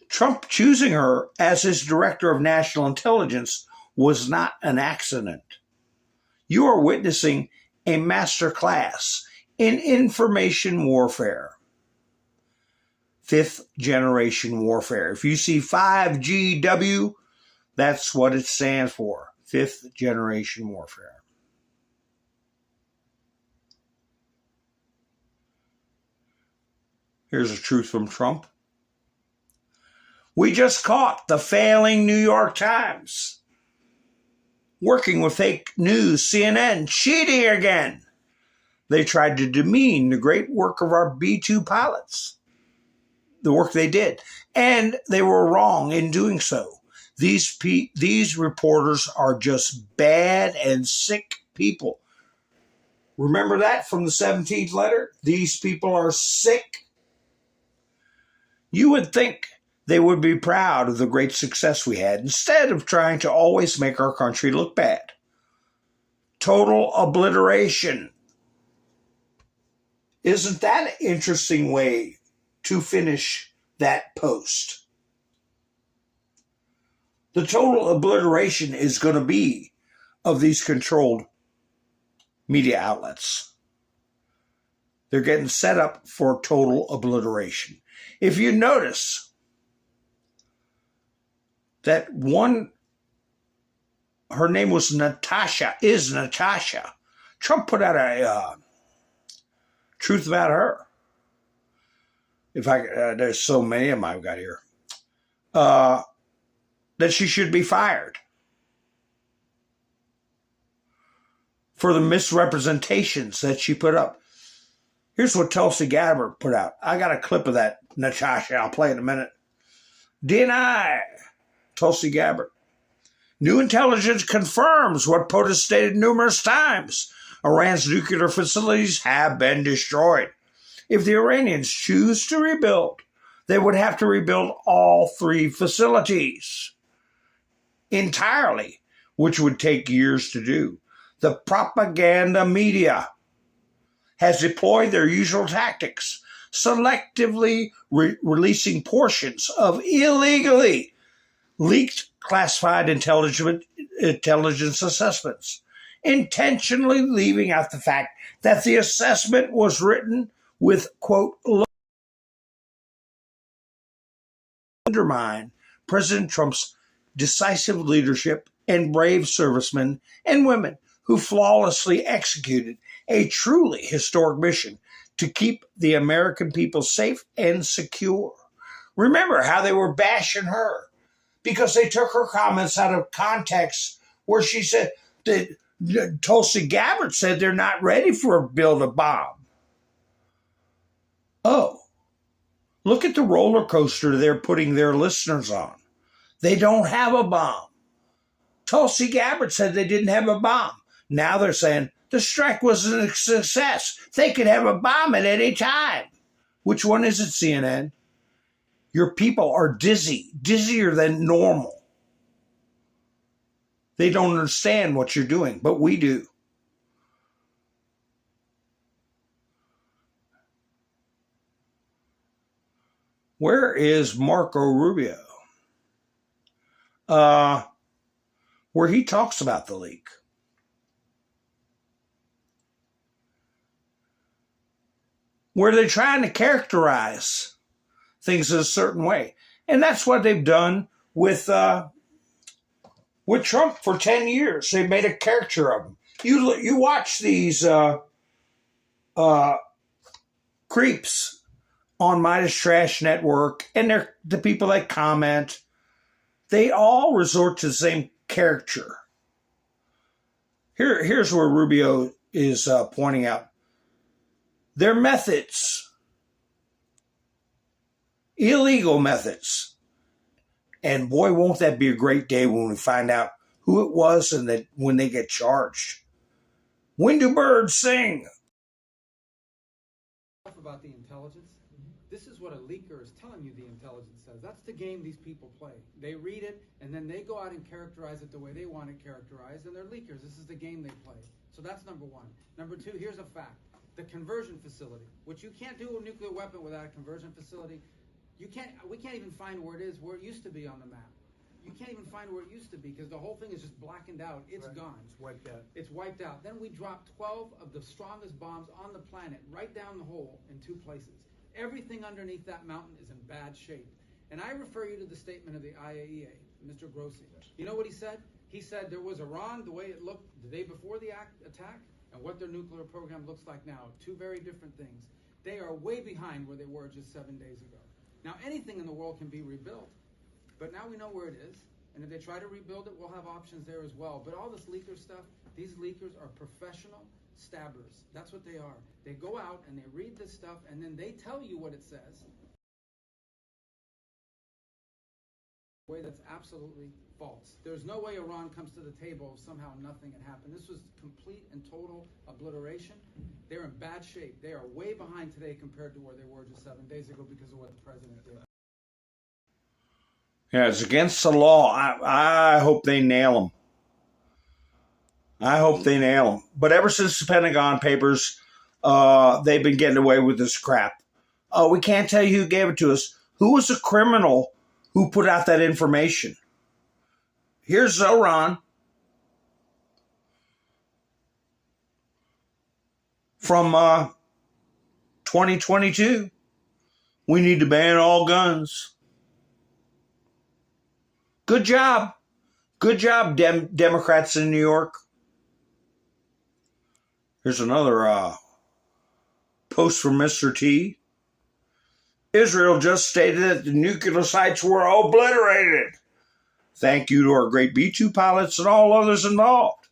Trump choosing her as his director of national intelligence was not an accident. You are witnessing a master class in information warfare. Fifth generation warfare. If you see 5GW, that's what it stands for. Fifth generation warfare. Here's the truth from Trump. We just caught the failing New York Times working with fake news, CNN, cheating again. They tried to demean the great work of our B-2 pilots, the work they did, and they were wrong in doing so. These reporters are just bad and sick people. Remember that from the 17th letter? These people are sick. You would think they would be proud of the great success we had instead of trying to always make our country look bad. Total obliteration. Isn't that an interesting way to finish that post? The total obliteration is going to be of these controlled media outlets. They're getting set up for total obliteration. If you notice that one, her name was Natasha. Trump put out a truth about her. If I there's so many of them I've got here. That she should be fired for the misrepresentations that she put up. Here's what Tulsi Gabbard put out. I got a clip of that, Natasha. I'll play in a minute. Deny. Tulsi Gabbard. New intelligence confirms what POTUS stated numerous times. Iran's nuclear facilities have been destroyed. If the Iranians choose to rebuild, they would have to rebuild all 3 facilities entirely, which would take years to do. The propaganda media has deployed their usual tactics, selectively releasing portions of illegally leaked classified intelligence assessments, intentionally leaving out the fact that the assessment was written with, quote, undermine President Trump's decisive leadership and brave servicemen and women who flawlessly executed a truly historic mission to keep the American people safe and secure. Remember how they were bashing her because they took her comments out of context where she said that Tulsi Gabbard said they're not ready for a build a bomb. Oh, look at the roller coaster they're putting their listeners on. They don't have a bomb. Tulsi Gabbard said they didn't have a bomb. Now they're saying the strike was a success. They could have a bomb at any time. Which one is it, CNN? Your people are dizzy, dizzier than normal. They don't understand what you're doing, but we do. Where is Marco Rubio? Where he talks about the leak. Where they're trying to characterize things in a certain way. And that's what they've done with Trump for 10 years. They made a caricature of him. You watch these creeps on Midas Trash Network, and they're the people that comment. They all resort to the same caricature. Here's where Rubio is pointing out their methods, illegal methods. And boy, won't that be a great day when we find out who it was and that when they get charged. When do birds sing? About the intelligence. This is what a leaker is telling you the intelligence says. That's the game these people play. They read it, and then they go out and characterize it the way they want it characterized, and they're leakers. This is the game they play. So that's number one. Number two, here's a fact. The conversion facility, which you can't do a nuclear weapon without a conversion facility. We can't even find where it is, where it used to be on the map. You can't even find where it used to be because the whole thing is just blackened out. It's gone. It's wiped out. It's wiped out. Then we dropped 12 of the strongest bombs on the planet right down the hole in 2 places. Everything underneath that mountain is in bad shape. And I refer you to the statement of the IAEA, Mr. Grossi. You know what he said? He said there was Iran, the way it looked the day before the attack, and what their nuclear program looks like now. 2 very different things. They are way behind where they were just 7 days ago. Now, anything in the world can be rebuilt. But now we know where it is, and if they try to rebuild it, we'll have options there as well. But all this leaker stuff, these leakers are professional stabbers. That's what they are. They go out and they read this stuff, and then they tell you what it says. A way that's absolutely false. There's no way Iran comes to the table if somehow nothing had happened. This was complete and total obliteration. They're in bad shape. They are way behind today compared to where they were just 7 days ago because of what the president did. Yeah, it's against the law. I hope they nail him. I hope they nail him. But ever since the Pentagon Papers they've been getting away with this crap. We can't tell you who gave it to us. Who was the criminal who put out that information? Here's Zoran from 2022. We need to ban all guns. Good job. Good job, Democrats in New York. Here's another post from Mr. T. Israel just stated that the nuclear sites were obliterated. Thank you to our great B-2 pilots and all others involved.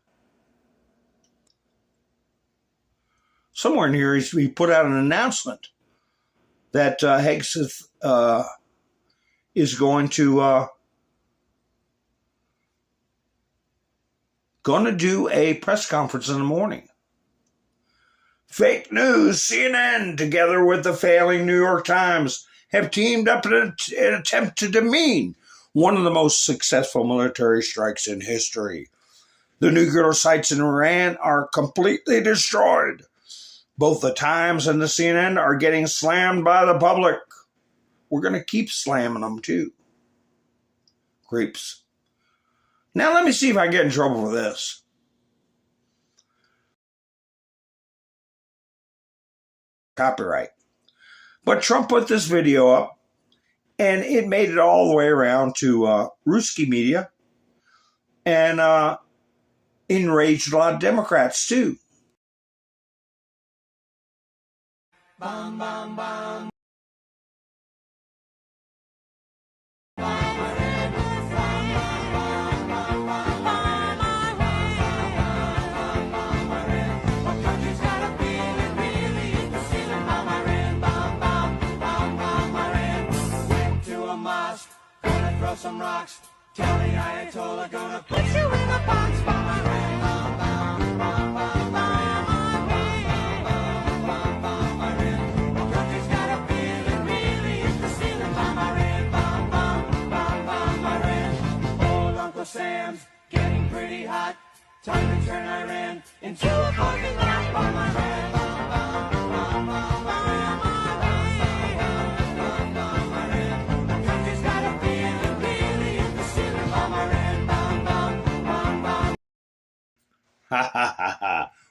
Somewhere in here, he put out an announcement that Hegseth is going to do a press conference in the morning. Fake news, CNN, together with the failing New York Times, have teamed up in an attempt to demean one of the most successful military strikes in history. The nuclear sites in Iran are completely destroyed. Both the Times and the CNN are getting slammed by the public. We're going to keep slamming them too. Creeps. Now let me see if I get in trouble for this. Copyright. But Trump put this video up, and it made it all the way around to Ruski media, and enraged a lot of Democrats too. Bum, bum, bum. Some rocks, tell the Ayatollah gonna put you in a box. Country's got a feeling, really is the ceiling. Old Uncle Sam's getting pretty hot. Time to turn Iran into a parking lot.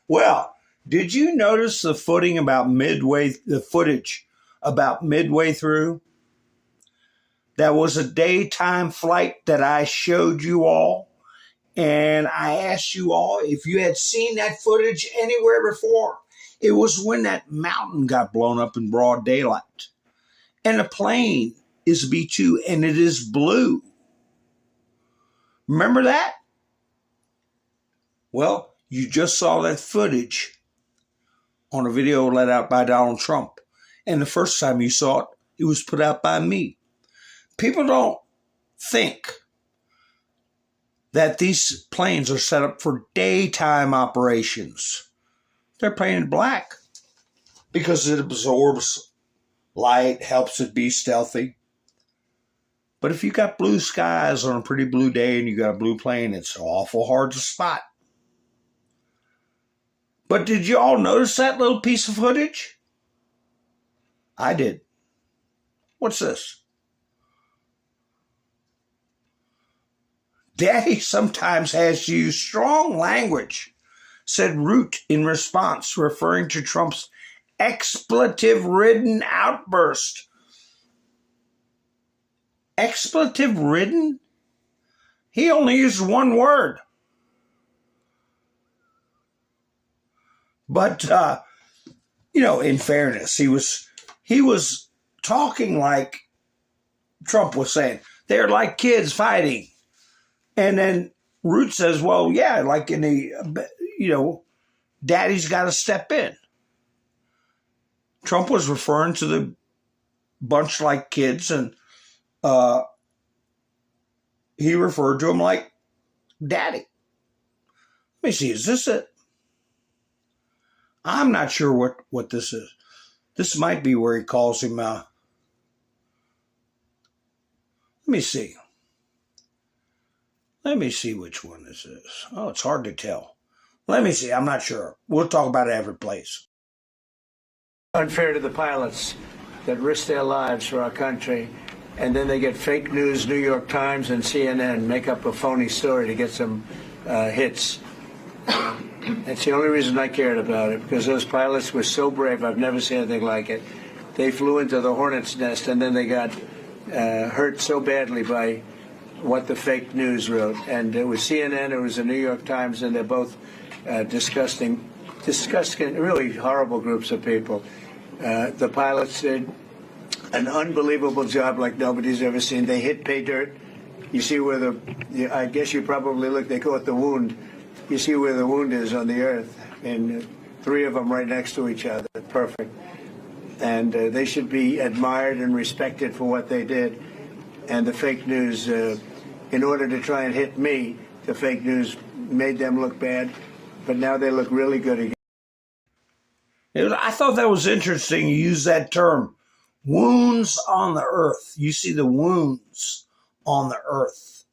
Well, did you notice the footage about midway through? That was a daytime flight that I showed you all, and I asked you all if you had seen that footage anywhere before. It was when that mountain got blown up in broad daylight, and the plane is B-2, and it is blue. Remember that? Well, you just saw that footage on a video let out by Donald Trump. And the first time you saw it, it was put out by me. People don't think that these planes are set up for daytime operations. They're painted black because it absorbs light, helps it be stealthy. But if you got blue skies on a pretty blue day and you got a blue plane, it's awful hard to spot. But did you all notice that little piece of footage? I did. What's this? Daddy sometimes has to use strong language, said Root in response, referring to Trump's expletive-ridden outburst. Expletive-ridden? He only used one word. But, in fairness, he was talking like Trump was saying. They're like kids fighting. And then Root says, well, yeah, like in the, daddy's got to step in. Trump was referring to the bunch like kids, and he referred to him like daddy. Let me see, is this it? I'm not sure what this is. This might be where he calls him, let me see. Let me see which one this is. Oh, it's hard to tell. Let me see. I'm not sure. We'll talk about it every place. Unfair to the pilots that risk their lives for our country, and then they get fake news, New York Times and CNN, make up a phony story to get some hits. That's the only reason I cared about it, because those pilots were so brave. I've never seen anything like it. They flew into the hornet's nest, and then they got hurt so badly by what the fake news wrote. And it was CNN, it was the New York Times, and they're both disgusting, really horrible groups of people. The pilots did an unbelievable job like nobody's ever seen. They hit pay dirt. You see where I guess you probably look, they call it the wound. You see where the wound is on the earth, and 3 of them right next to each other. Perfect. And they should be admired and respected for what they did. And the fake news, in order to try and hit me, the fake news made them look bad, but now they look really good again. I thought that was interesting. You use that term, wounds on the earth. You see the wounds on the earth.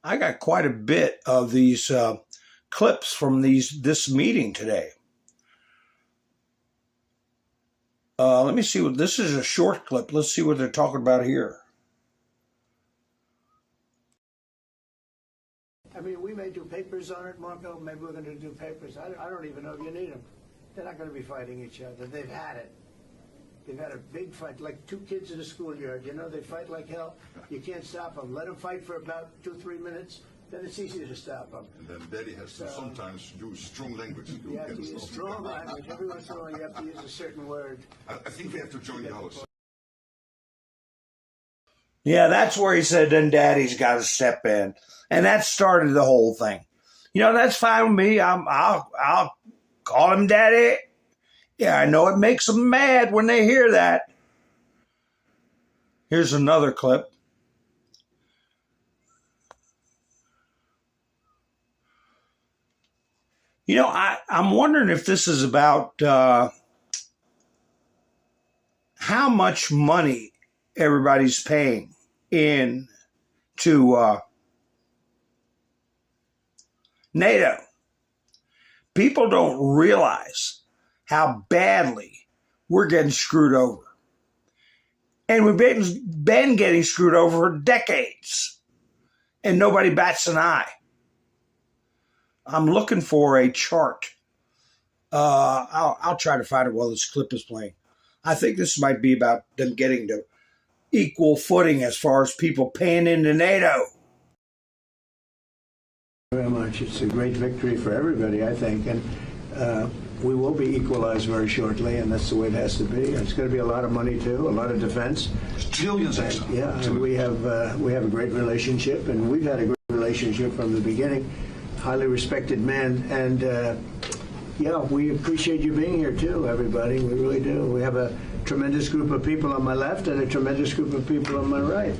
I got quite a bit of these clips from this meeting today. Let me see what this is. A short clip. Let's see what they're talking about here. I mean, we may do papers on it, Marco. Maybe we're going to do papers. I don't even know if you need them. They're not going to be fighting each other. They've had it. They've had a big fight, like 2 kids in a schoolyard. You know, they fight like hell. You can't stop them. Let them fight for about 2-3 minutes. Then it's easy to stop them. And then Daddy has to sometimes use strong language. You have to use strong language. Every once in a while, you have to use a certain word. I think we have to join the house. Yeah, that's where he said, then Daddy's got to step in. And that started the whole thing. You know, that's fine with me. I'll call him Daddy. Yeah, I know it makes them mad when they hear that. Here's another clip. You know, I'm wondering if this is about how much money everybody's paying in to NATO. People don't realize how badly we're getting screwed over. And we've been getting screwed over for decades. And nobody bats an eye. I'm looking for a chart. I'll try to find it while this clip is playing. I think this might be about them getting to equal footing as far as people paying into NATO. Very much. It's a great victory for everybody, I think. And we will be equalized very shortly, and that's the way it has to be. It's going to be a lot of money, too, a lot of defense. Trillions extra. Yeah, and we have a great relationship, and we've had a great relationship from the beginning. Highly respected man, and yeah, we appreciate you being here too, everybody. We really do. We have a tremendous group of people on my left and a tremendous group of people on my right.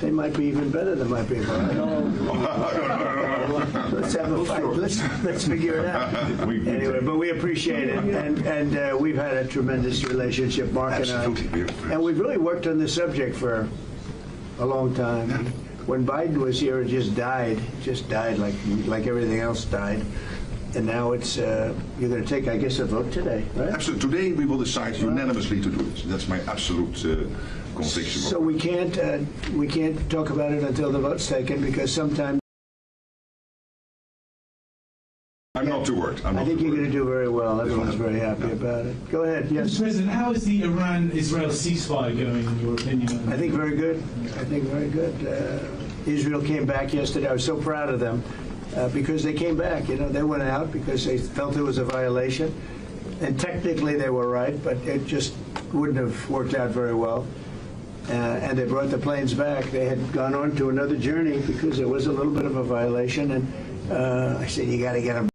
They might be even better than my people. I don't know. Let's have a fight. Let's figure it out. Anyway, but we appreciate it, and we've had a tremendous relationship, Mark and I, and we've really worked on this subject for a long time. When Biden was here, it just died like everything else died. And now it's, you're going to take, I guess, a vote today, right? Absolutely. Today we will decide unanimously to do it. That's my absolute conviction. So we can't talk about it until the vote's taken, because sometimes... I'm not too worried. I think you're going to do very well. Everyone's very happy about it. Go ahead. Yes. Mr. President, how is the Iran-Israel ceasefire going, in your opinion? I think very good. I think very good. Israel came back yesterday. I was so proud of them because they came back. You know, they went out because they felt it was a violation. And technically they were right, but it just wouldn't have worked out very well. And they brought the planes back. They had gone on to another journey because there was a little bit of a violation. And I said, you got to get them.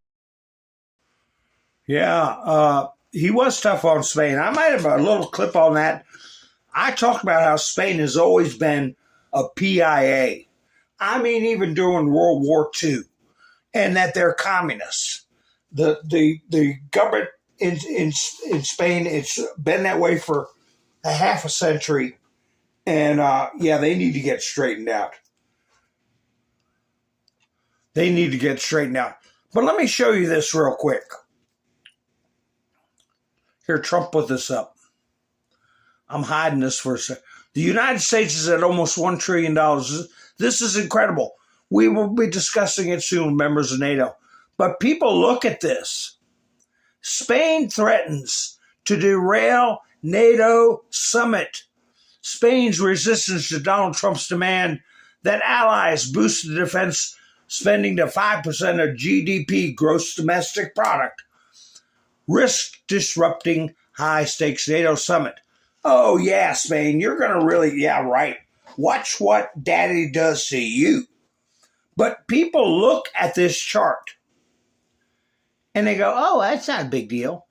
Yeah, he was tough on Spain. I might have a little clip on that. I talked about how Spain has always been a PIA. I mean, even during World War II, and that they're communists. The government in Spain, it's been that way for a half a century. And, yeah, they need to get straightened out. They need to get straightened out. But let me show you this real quick. Here, Trump put this up. I'm hiding this for a second. The United States is at almost $1 trillion. This is incredible. We will be discussing it soon, members of NATO. But people, look at this. Spain threatens to derail NATO summit. Spain's resistance to Donald Trump's demand that allies boost the defense spending to 5% of GDP, gross domestic product, risk disrupting high-stakes NATO summit. Oh, yeah, Spain, you're going to really, yeah, right. Watch what daddy does to you. But people look at this chart and they go, oh, that's not a big deal.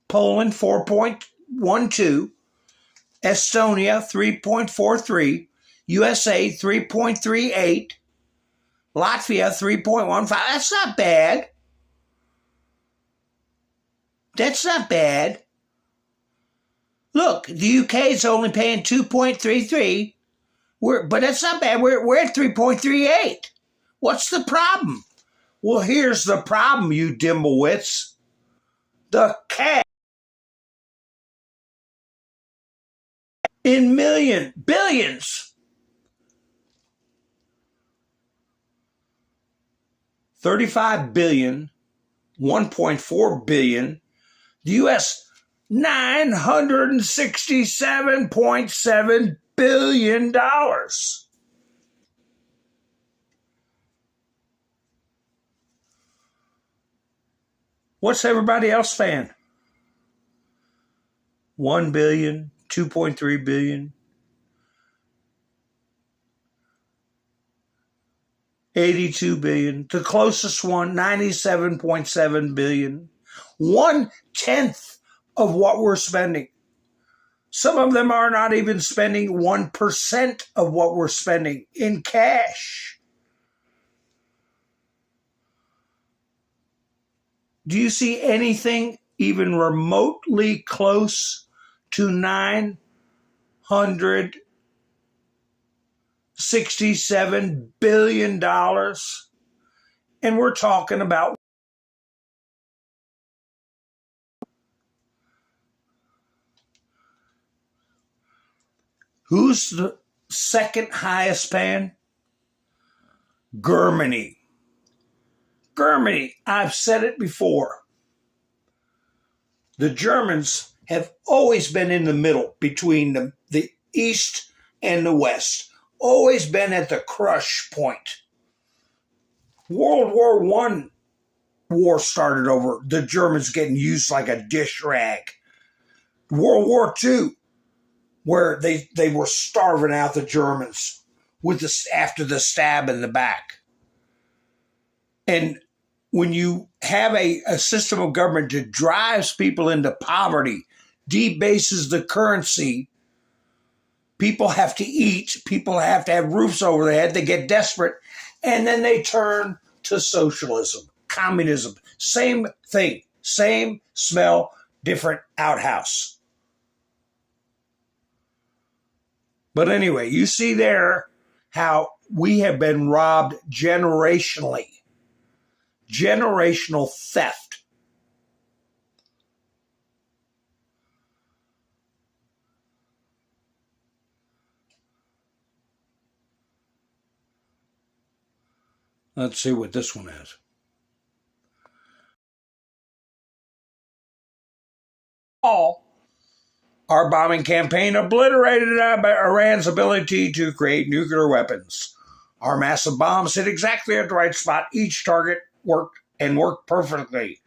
Poland, 4.12. Estonia, 3.43. USA, 3.38. Latvia, 3.15. That's not bad. That's not bad. Look, the UK is only paying 2.33. But that's not bad. We're at 3.38. What's the problem? Well, here's the problem, you dimblewits. The cash in billions. 35 billion, 1.4 billion. The U.S., $967.7 billion. What's everybody else paying? 1 billion, 2.3 billion. 82 billion. The closest one, 97.7 billion. 1/10 of what we're spending. Some of them are not even spending 1% of what we're spending in cash. Do you see anything even remotely close to $967 billion? And we're talking about who's the second highest paying? Germany. Germany, I've said it before. The Germans have always been in the middle between the East and the West. Always been at the crush point. World War I war started over the Germans getting used like a dish rag. World War II, where they were starving out the Germans after the stab in the back. And when you have a system of government that drives people into poverty, debases the currency, people have to eat, people have to have roofs over their head, they get desperate, and then they turn to socialism, communism. Same thing, same smell, different outhouse. But anyway, you see there how we have been robbed generationally. Generational theft. Let's see what this one is. Our bombing campaign obliterated Iran's ability to create nuclear weapons. Our massive bombs hit exactly at the right spot. Each target worked perfectly.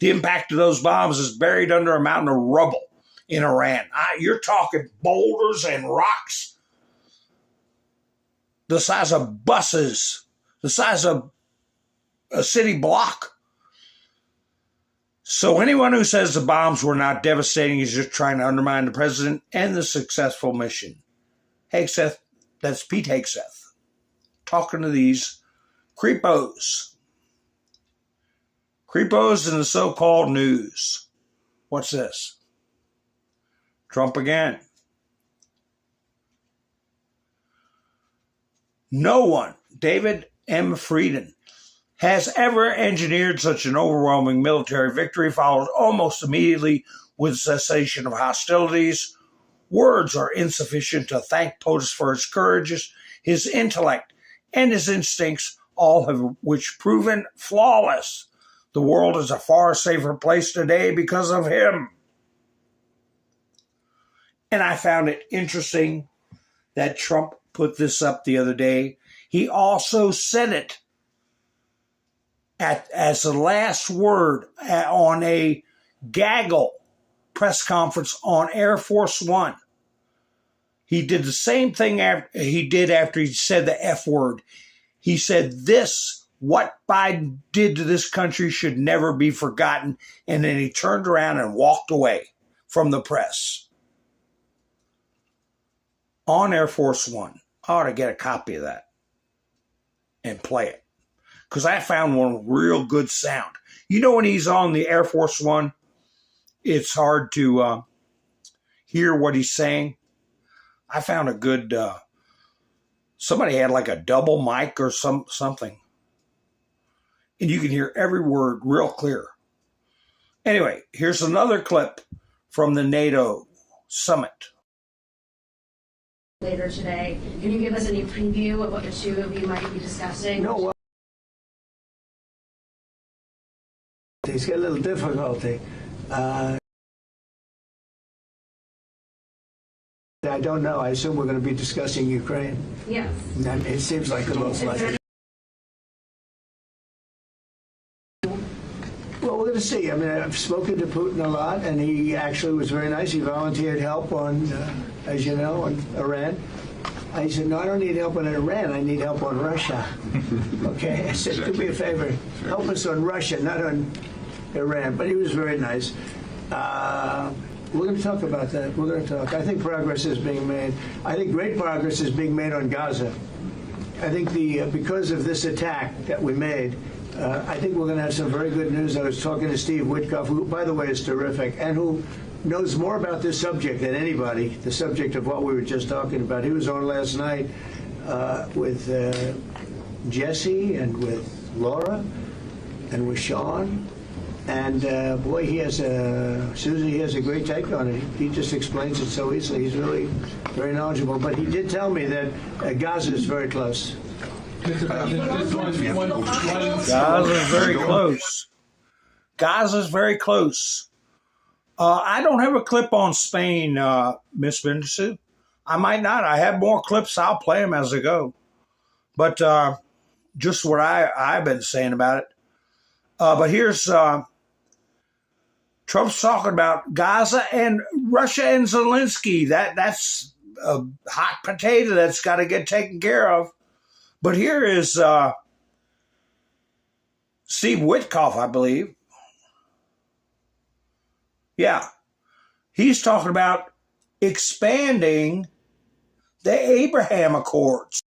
The impact of those bombs is buried under a mountain of rubble in Iran. You're talking boulders and rocks the size of buses, the size of a city block. So anyone who says the bombs were not devastating is just trying to undermine the president and the successful mission. Hegseth, that's Pete Hegseth, talking to these creepos. Creepos in the so-called news. What's this? Trump again. No one, David M. Frieden, has ever engineered such an overwhelming military victory followed almost immediately with cessation of hostilities. Words are insufficient to thank POTUS for his courage, his intellect, and his instincts, all of which proven flawless. The world is a far safer place today because of him. And I found it interesting that Trump put this up the other day. He also said it as the last word on a gaggle press conference on Air Force One. He did the same thing he did after he said the F word. He said this, what Biden did to this country should never be forgotten. And then he turned around and walked away from the press. On Air Force One. I ought to get a copy of that and play it. Because I found one real good sound. You know when he's on the Air Force One, it's hard to hear what he's saying. I found a good, somebody had like a double mic or something. And you can hear every word real clear. Anyway, here's another clip from the NATO summit. Later today, can you give us any preview of what the two of you might be discussing? No, well, it's got a little difficulty. I don't know. I assume we're going to be discussing Ukraine. Yes. And it seems like the most likely. Well, we're going to see. I mean, I've spoken to Putin a lot, and he actually was very nice. He volunteered help on, as you know, on Iran. I said, no, I don't need help on Iran. I need help on Russia. Okay? I said, do me a favor. Help us on Russia, not on Iran. But he was very nice. We're going to talk about that. We're going to talk. I think progress is being made. I think great progress is being made on Gaza. I think because of this attack that we made, I think we're going to have some very good news. I was talking to Steve Witkoff, who, by the way, is terrific, and who knows more about this subject than anybody, the subject of what we were just talking about. He was on last night with Jesse and with Laura and with Sean. And boy, Susie has a great take on it. He just explains it so easily. He's really very knowledgeable. But he did tell me that Gaza is very close. Gaza is very close. Gaza is very close. I don't have a clip on Spain, Miss Bendersu. I might not. I have more clips. I'll play them as I go. But just what I've been saying about it. But here's Trump's talking about Gaza and Russia and Zelensky. That's a hot potato that's got to get taken care of. But here is Steve Witkoff, I believe. Yeah. He's talking about expanding the Abraham Accords.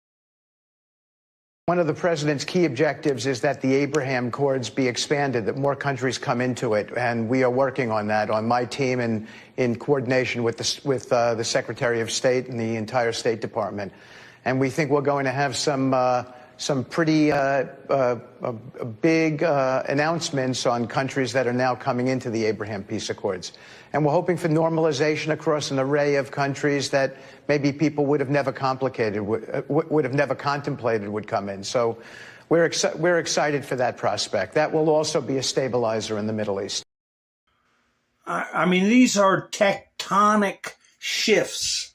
One of the president's key objectives is that the Abraham Accords be expanded, that more countries come into it, and we are working on that on my team and in coordination with the Secretary of State and the entire State Department. And we think we're going to have some pretty big announcements on countries that are now coming into the Abraham Peace Accords. And we're hoping for normalization across an array of countries that maybe people would have never contemplated would come in. So we're excited for that prospect. That will also be a stabilizer in the Middle East. I mean, these are tectonic shifts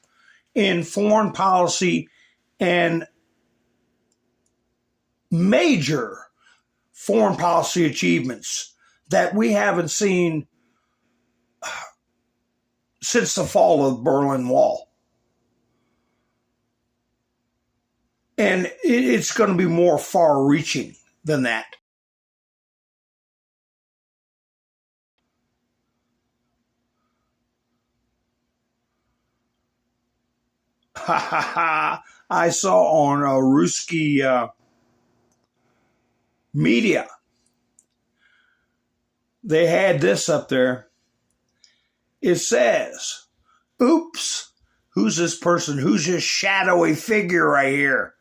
in foreign policy and major foreign policy achievements that we haven't seen since the fall of the Berlin Wall. And it's going to be more far-reaching than that. I saw on Ruski media, they had this up there. It says, oops, who's this person? Who's this shadowy figure right here?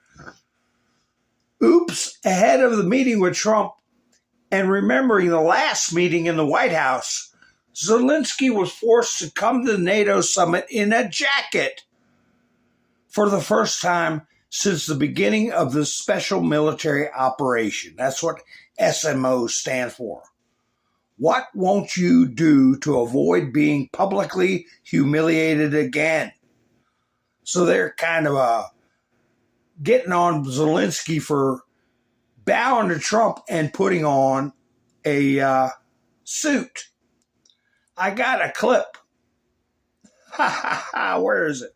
Oops, ahead of the meeting with Trump and remembering the last meeting in the White House, Zelensky was forced to come to the NATO summit in a jacket for the first time since the beginning of the special military operation. That's what SMO stands for. What won't you do to avoid being publicly humiliated again? So they're kind of getting on Zelensky for bowing to Trump and putting on a suit. I got a clip. Where is it?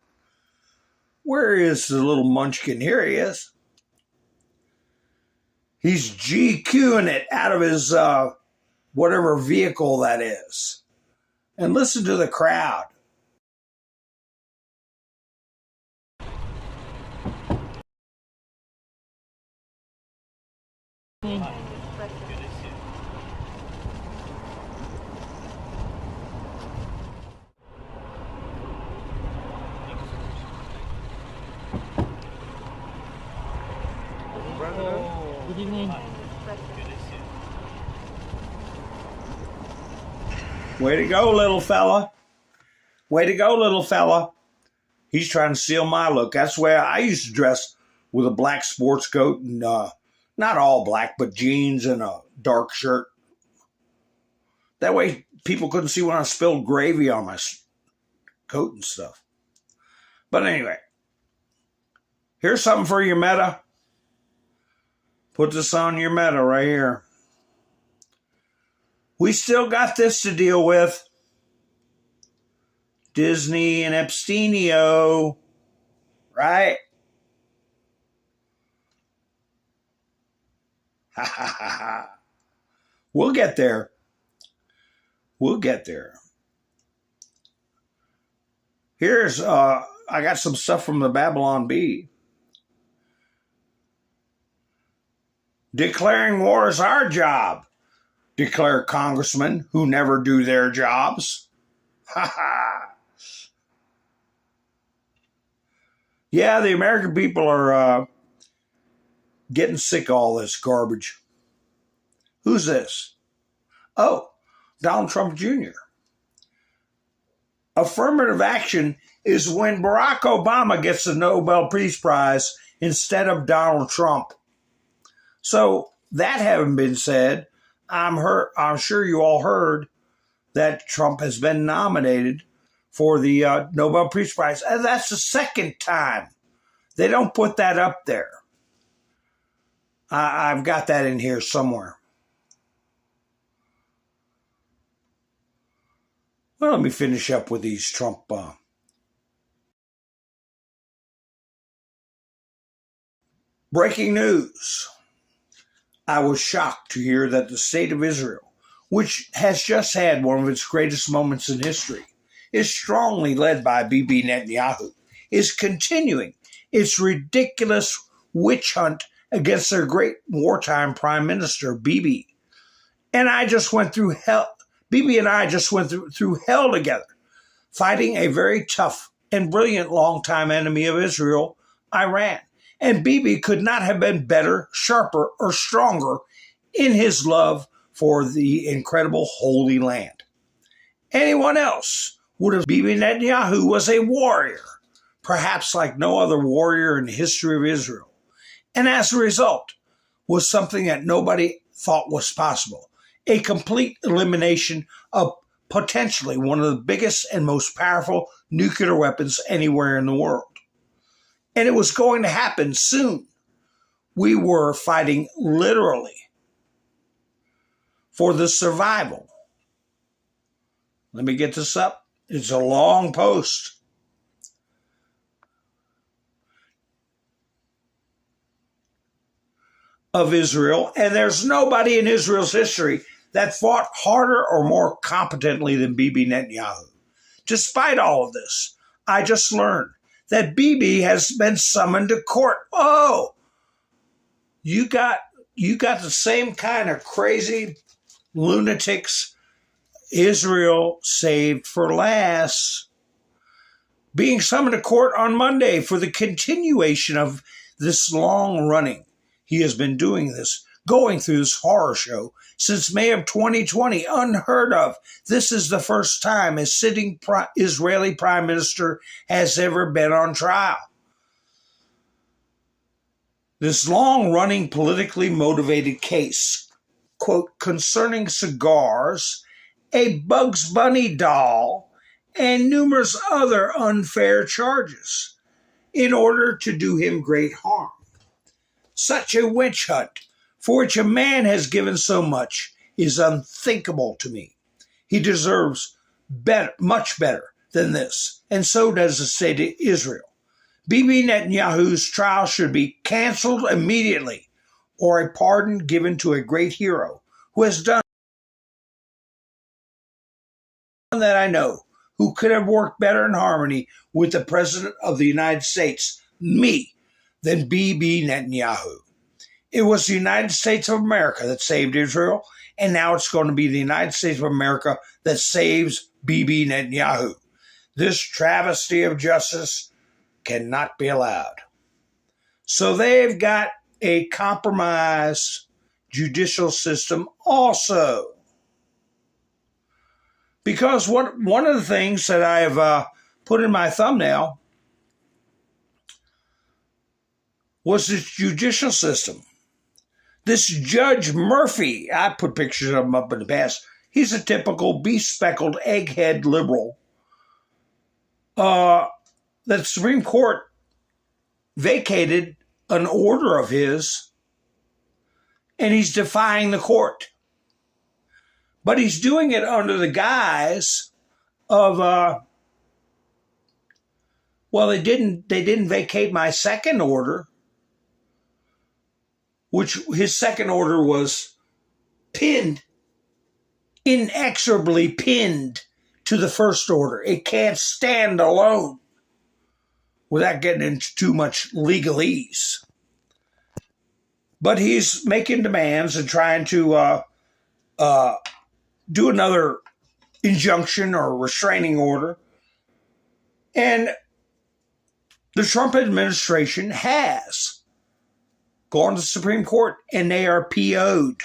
Where is the little munchkin? Here he is. He's GQing it out of his whatever vehicle that is. And listen to the crowd. Good evening. Way to go, little fella. Way to go, little fella. He's trying to steal my look. That's where I used to dress, with a black sports coat and not all black, but jeans and a dark shirt. That way people couldn't see when I spilled gravy on my coat and stuff. But anyway, here's something for your meta. Put this on your meta right here. We still got this to deal with. Disney and Epsteinio, right? Ha ha ha ha. We'll get there. We'll get there. Here's, I got some stuff from the Babylon Bee. Declaring war is our job, declare congressmen who never do their jobs. Ha ha. Yeah, the American people are getting sick of all this garbage. Who's this? Oh, Donald Trump Jr. Affirmative action is when Barack Obama gets the Nobel Peace Prize instead of Donald Trump. So that having been said, I'm sure you all heard that Trump has been nominated for the Nobel Peace Prize. And that's the second time. They don't put that up there. I've got that in here somewhere. Well, let me finish up with these Trump. Breaking news. I was shocked to hear that the state of Israel, which has just had one of its greatest moments in history, is strongly led by Bibi Netanyahu, is continuing its ridiculous witch hunt against their great wartime prime minister, Bibi. And I just went through hell. Bibi and I just went through hell together, fighting a very tough and brilliant longtime enemy of Israel, Iran. And Bibi could not have been better, sharper, or stronger in his love for the incredible Holy Land. Anyone else would have. Bibi Netanyahu was a warrior, perhaps like no other warrior in the history of Israel. And as a result, was something that nobody thought was possible. A complete elimination of potentially one of the biggest and most powerful nuclear weapons anywhere in the world. And it was going to happen soon. We were fighting literally for the survival. Let me get this up. It's a long post. Of Israel, and there's nobody in Israel's history that fought harder or more competently than Bibi Netanyahu. Despite all of this, I just learned that Bibi has been summoned to court. Oh, you got the same kind of crazy lunatics Israel saved for last. Being summoned to court on Monday for the continuation of this long-running he has been doing this, going through this horror show since May of 2020. Unheard of. This is the first time a sitting Israeli prime minister has ever been on trial. This long-running politically motivated case, quote, concerning cigars, a Bugs Bunny doll, and numerous other unfair charges in order to do him great harm. Such a witch hunt, for which a man has given so much, is unthinkable to me. He deserves better, much better than this, and so does the state of Israel. Bibi Netanyahu's trial should be canceled immediately, or a pardon given to a great hero who has done that I know, who could have worked better in harmony with the President of the United States, me, than Bibi Netanyahu. It was the United States of America that saved Israel, and now it's going to be the United States of America that saves Bibi Netanyahu. This travesty of justice cannot be allowed. So they've got a compromised judicial system also. Because one of the things that I have put in my thumbnail was this judicial system. This Judge Murphy, I put pictures of him up in the past. He's a typical bespeckled egghead liberal. The Supreme Court vacated an order of his, and he's defying the court. But he's doing it under the guise of, well, they didn't vacate my second order, which his second order was inexorably pinned to the first order. It can't stand alone without getting into too much legalese. But he's making demands and trying to do another injunction or restraining order. And the Trump administration has gone to the Supreme Court, and they are PO'd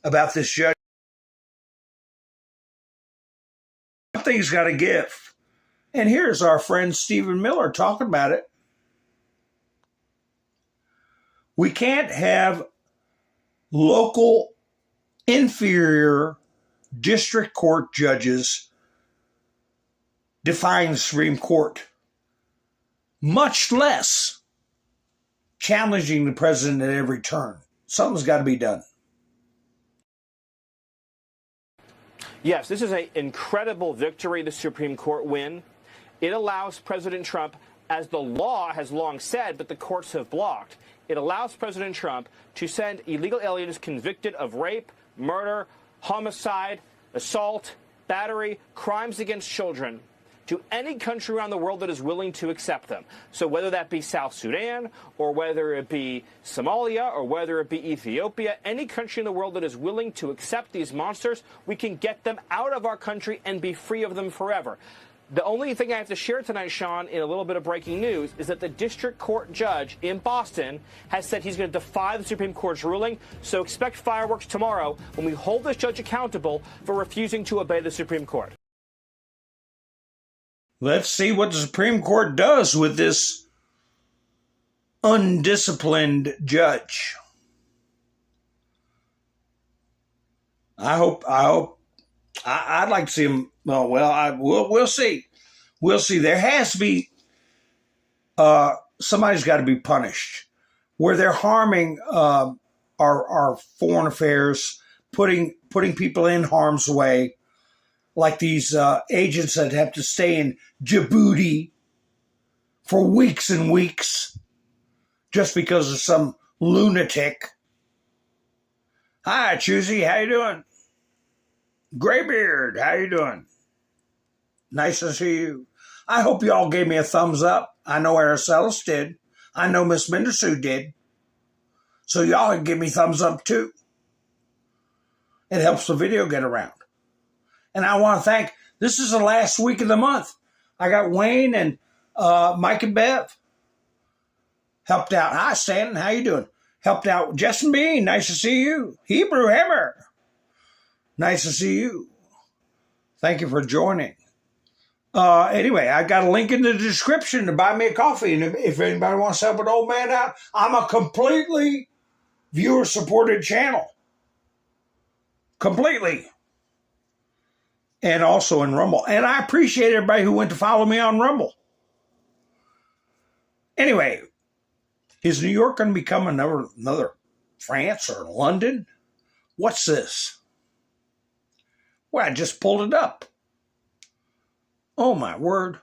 about this judge. Something's got to give. And here's our friend Stephen Miller talking about it. We can't have local inferior district court judges defying the Supreme Court, much less challenging the president at every turn. Something's got to be done. Yes, this is an incredible victory, the Supreme Court win. It allows President Trump, as the law has long said, but the courts have blocked, it allows President Trump to send illegal aliens convicted of rape, murder, homicide, assault, battery, crimes against children to any country around the world that is willing to accept them. So whether that be South Sudan, or whether it be Somalia, or whether it be Ethiopia, any country in the world that is willing to accept these monsters, we can get them out of our country and be free of them forever. The only thing I have to share tonight, Sean, in a little bit of breaking news, is that the district court judge in Boston has said he's going to defy the Supreme Court's ruling. So expect fireworks tomorrow when we hold this judge accountable for refusing to obey the Supreme Court. Let's see what the Supreme Court does with this undisciplined judge. I'd like to see him. We'll see. We'll see. There has to be somebody's got to be punished where they're harming our foreign affairs, putting people in harm's way, like these agents that have to stay in Djibouti for weeks and weeks just because of some lunatic. Hi, Choosy. How you doing? Graybeard, how you doing? Nice to see you. I hope you all gave me a thumbs up. I know Aracelis did. I know Miss Mindersu did. So y'all can give me thumbs up too. It helps the video get around. And I want to thank, this is the last week of the month. I got Wayne and Mike and Bev helped out. Hi, Stanton. How you doing? helped out. Justin Bean, nice to see you. Hebrew Hammer, nice to see you. Thank you for joining. Anyway, I got a link in the description to buy me a coffee. And if anybody wants to help an old man out, I'm a completely viewer-supported channel. Completely. And also in Rumble. And I appreciate everybody who went to follow me on Rumble. Anyway, is New York going to become another France or London? What's this? Well, I just pulled it up. Oh, my word.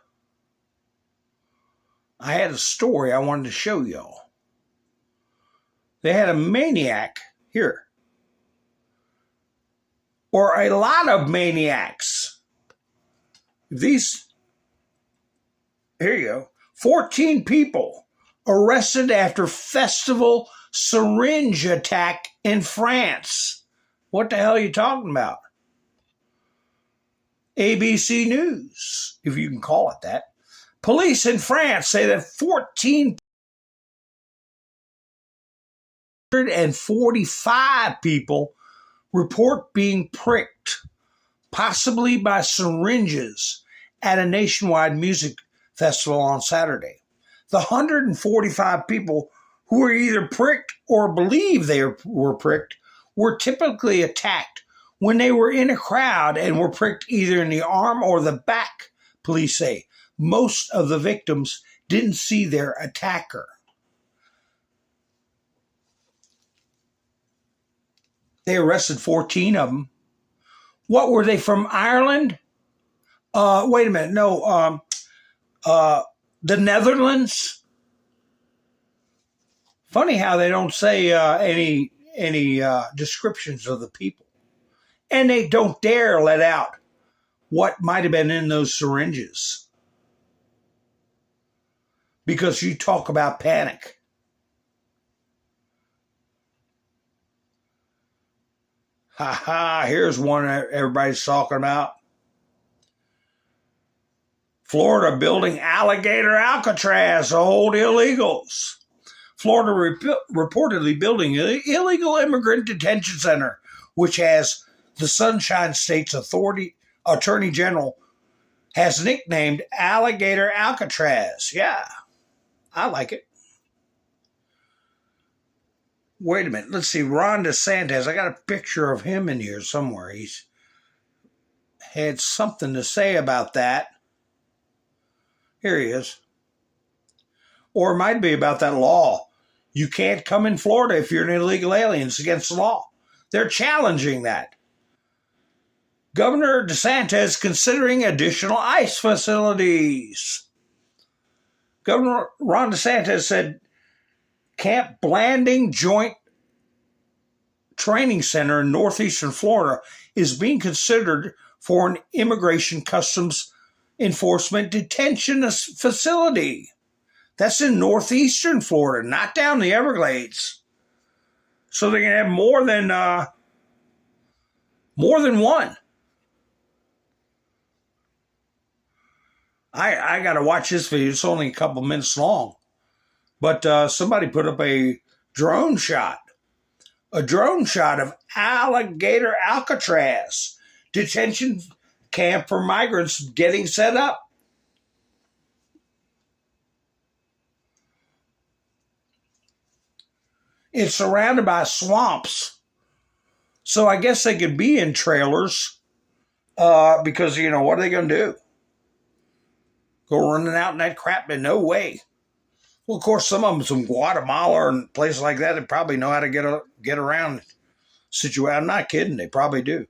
I had a story I wanted to show y'all. They had a maniac here. Or a lot of maniacs. Here you go. 14 people arrested after festival syringe attack in France. What the hell are you talking about? ABC News, if you can call it that. Police in France say that 1,445 people report being pricked, possibly by syringes, at a nationwide music festival on Saturday. The 145 people who were either pricked or believe they were pricked were typically attacked when they were in a crowd and were pricked either in the arm or the back, police say. Most of the victims didn't see their attacker. They arrested 14 of them. What were they, from Ireland? Wait a minute. No, the Netherlands. Funny how they don't say any descriptions of the people. And they don't dare let out what might have been in those syringes. Because you talk about panic. Ha ha, here's one everybody's talking about. Florida building alligator Alcatraz to hold illegals. Florida reportedly building an illegal immigrant detention center, which has the Sunshine State's Attorney General has nicknamed Alligator Alcatraz. Yeah, I like it. Wait a minute. Let's see. Ron DeSantis. I got a picture of him in here somewhere. He's had something to say about that. Here he is. Or it might be about that law. You can't come in Florida if you're an illegal alien. It's against the law. They're challenging that. Governor DeSantis considering additional ICE facilities. Governor Ron DeSantis said Camp Blanding Joint Training Center in northeastern Florida is being considered for an immigration customs enforcement detention facility. That's in northeastern Florida, not down the Everglades. So they can have more than one. I got to watch this video. It's only a couple minutes long. But somebody put up a drone shot of Alligator Alcatraz detention camp for migrants getting set up. It's surrounded by swamps. So I guess they could be in trailers because, you know, what are they going to do? Go running out in that crap? No way. Well, of course, some of them from Guatemala and places like that, they probably know how to get around situation. I'm not kidding. They probably do.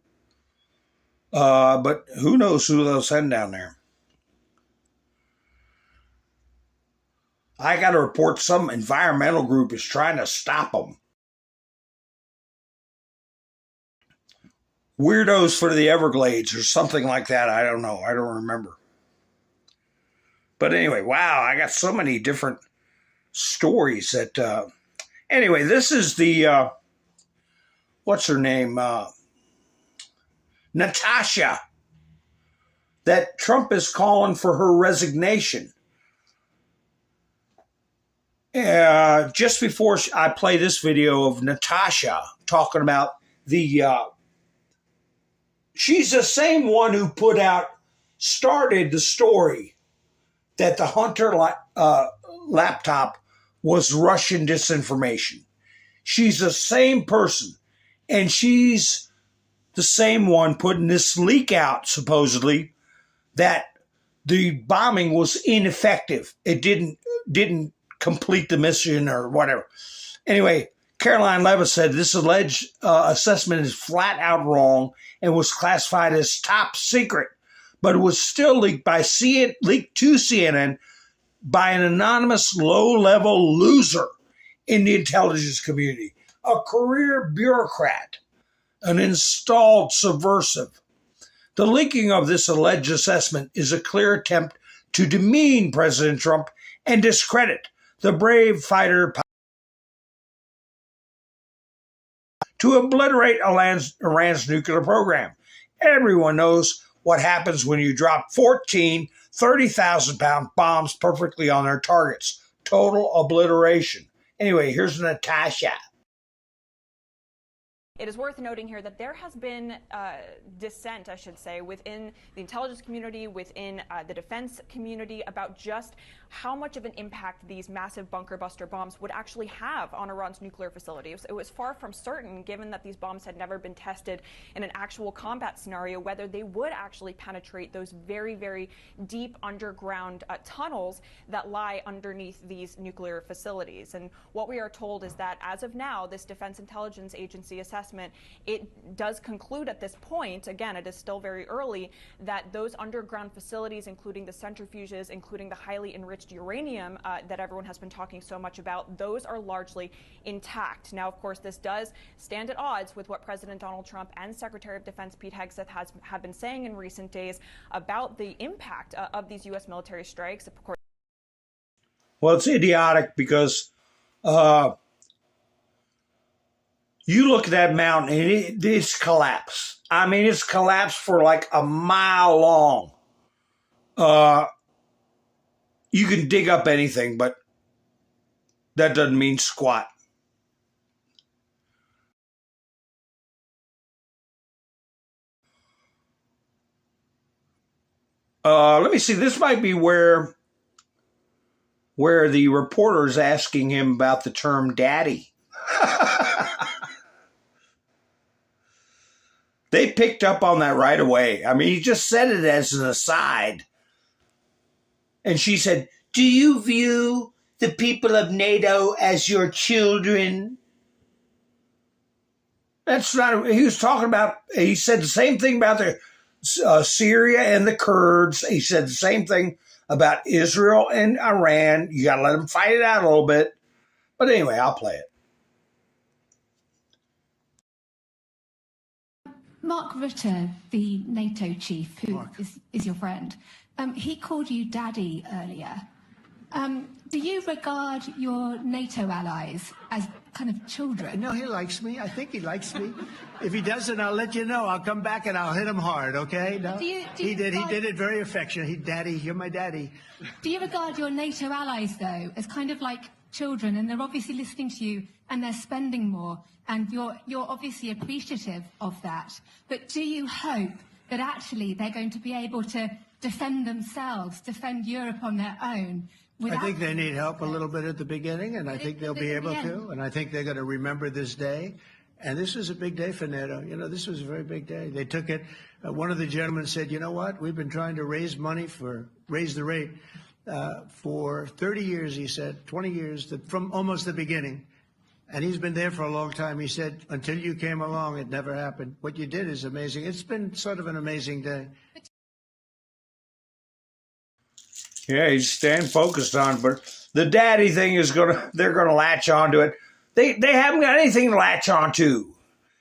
But who knows who they'll send down there. I got to report some environmental group is trying to stop them. Weirdos for the Everglades or something like that. I don't know. I don't remember. But anyway, wow, I got so many different stories that, anyway, this is the, what's her name? Natasha, that Trump is calling for her resignation. just before I play this video of Natasha talking about she's the same one who started the story that the Hunter laptop was Russian disinformation. She's the same person, and she's the same one putting this leak out, supposedly, that the bombing was ineffective. It didn't complete the mission or whatever. Anyway, Caroline Levitt said this alleged assessment is flat out wrong and was classified as top secret, but it was still leaked to CNN by an anonymous low-level loser in the intelligence community, a career bureaucrat, an installed subversive. The leaking of this alleged assessment is a clear attempt to demean President Trump and discredit the brave fighter to obliterate Iran's nuclear program. Everyone knows what happens when you drop 14 30,000-pound bombs perfectly on their targets. Total obliteration. Anyway, here's Natasha. It is worth noting here that there has been dissent, I should say, within the intelligence community, within the defense community, about just how much of an impact these massive bunker buster bombs would actually have on Iran's nuclear facilities. It was far from certain, given that these bombs had never been tested in an actual combat scenario, whether they would actually penetrate those very, very deep underground tunnels that lie underneath these nuclear facilities. And what we are told is that as of now, this Defense Intelligence Agency assessment, it does conclude at this point, again, it is still very early, that those underground facilities, including the centrifuges, including the highly enriched uranium that everyone has been talking so much about, those are largely intact. Now, of course, this does stand at odds with what President Donald Trump and Secretary of Defense Pete Hegseth have been saying in recent days about the impact of these U.S. military strikes. Of course. Well, it's idiotic because you look at that mountain and it's collapsed. I mean, it's collapsed for like a mile long. You can dig up anything, but that doesn't mean squat. Let me see. This might be where the reporter is asking him about the term daddy. They picked up on that right away. I mean, he just said it as an aside. And she said, "Do you view the people of NATO as your children?" That's not, he was talking about, he said the same thing about the Syria and the Kurds. He said the same thing about Israel and Iran. You got to let them fight it out a little bit. But anyway, I'll play it. Mark Rutte, the NATO chief, who is your friend, he called you daddy earlier. Do you regard your NATO allies as kind of children? No, he likes me. I think he likes me. If he doesn't, I'll let you know. I'll come back and I'll hit him hard, okay? No? He did it very affectionate. Daddy, you're my daddy. Do you regard your NATO allies, though, as kind of like children? And they're obviously listening to you and they're spending more. And you're obviously appreciative of that. But do you hope that actually they're going to be able to defend themselves, defend Europe on their own? I think they need help a little bit at the beginning, and I think they'll be able to. And I think they're going to remember this day. And this was a big day for NATO. You know, this was a very big day. They took it. One of the gentlemen said, you know what? We've been trying to raise the rate for 30 years, he said, 20 years, from almost the beginning. And he's been there for a long time. He said, until you came along, it never happened. What you did is amazing. It's been sort of an amazing day. Yeah, he's staying focused on it, but the daddy thing is they're gonna latch onto it. They haven't got anything to latch onto.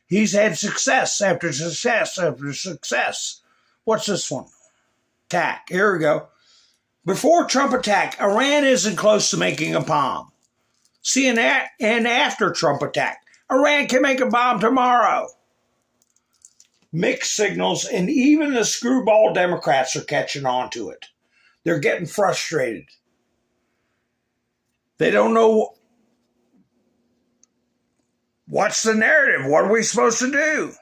He's had success after success after success. What's this one? Attack. Here we go. Before Trump attack, Iran isn't close to making a bomb. See, and after Trump attack, Iran can make a bomb tomorrow. Mixed signals, and even the screwball Democrats are catching on to it. They're getting frustrated. They don't know what's the narrative. What are we supposed to do?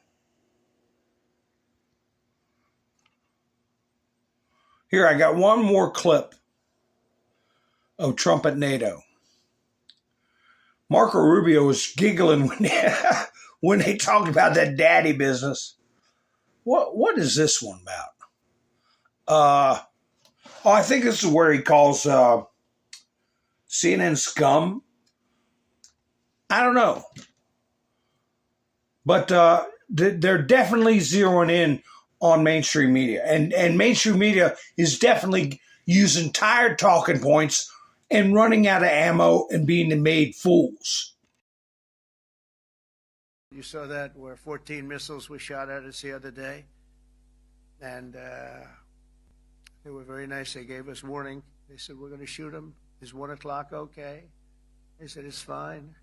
Here, I got one more clip of Trump at NATO. Marco Rubio was giggling when they talked about that daddy business. What is this one about? I think this is where he calls CNN scum. I don't know. But they're definitely zeroing in on mainstream media. And mainstream media is definitely using tired talking points and running out of ammo and being made fools. You saw that where 14 missiles were shot at us the other day. And they were very nice. They gave us warning. They said, we're going to shoot them. Is 1 o'clock okay? They said, it's fine.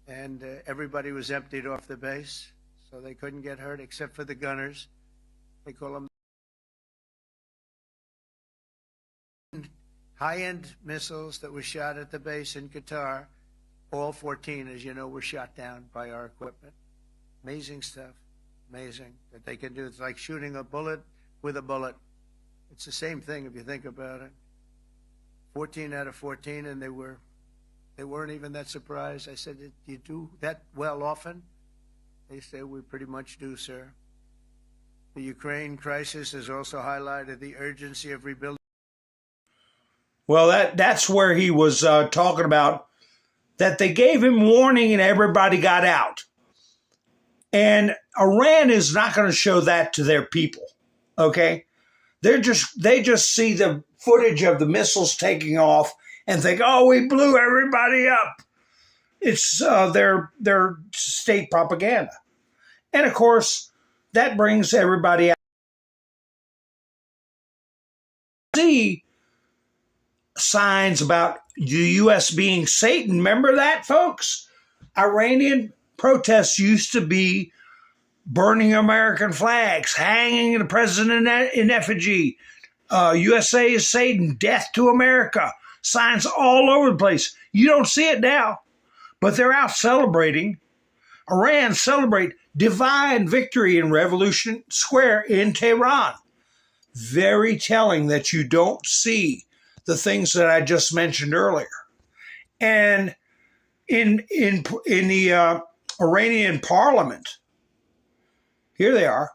And everybody was emptied off the base, so they couldn't get hurt except for the gunners. They call them high-end missiles that were shot at the base in Qatar. All 14, as you know, were shot down by our equipment. Amazing stuff. Amazing that they can do. It's like shooting a bullet with a bullet. It's the same thing if you think about it. 14 out of 14, and they weren't even that surprised. I said, do you do that well often? They say, we pretty much do, sir. The Ukraine crisis has also highlighted the urgency of rebuilding. Well, that's where he was talking about that they gave him warning and everybody got out. And Iran is not going to show that to their people, okay? They just see the footage of the missiles taking off and think, oh, we blew everybody up. It's their state propaganda. And, of course, that brings everybody out. See signs about the U.S. being Satan. Remember that, folks? Iranian protests used to be burning American flags, hanging the president in effigy. USA is Satan, death to America. Signs all over the place. You don't see it now, but they're out celebrating. Iran celebrate divine victory in Revolution Square in Tehran. Very telling that you don't see the things that I just mentioned earlier. And in the Iranian parliament, here they are.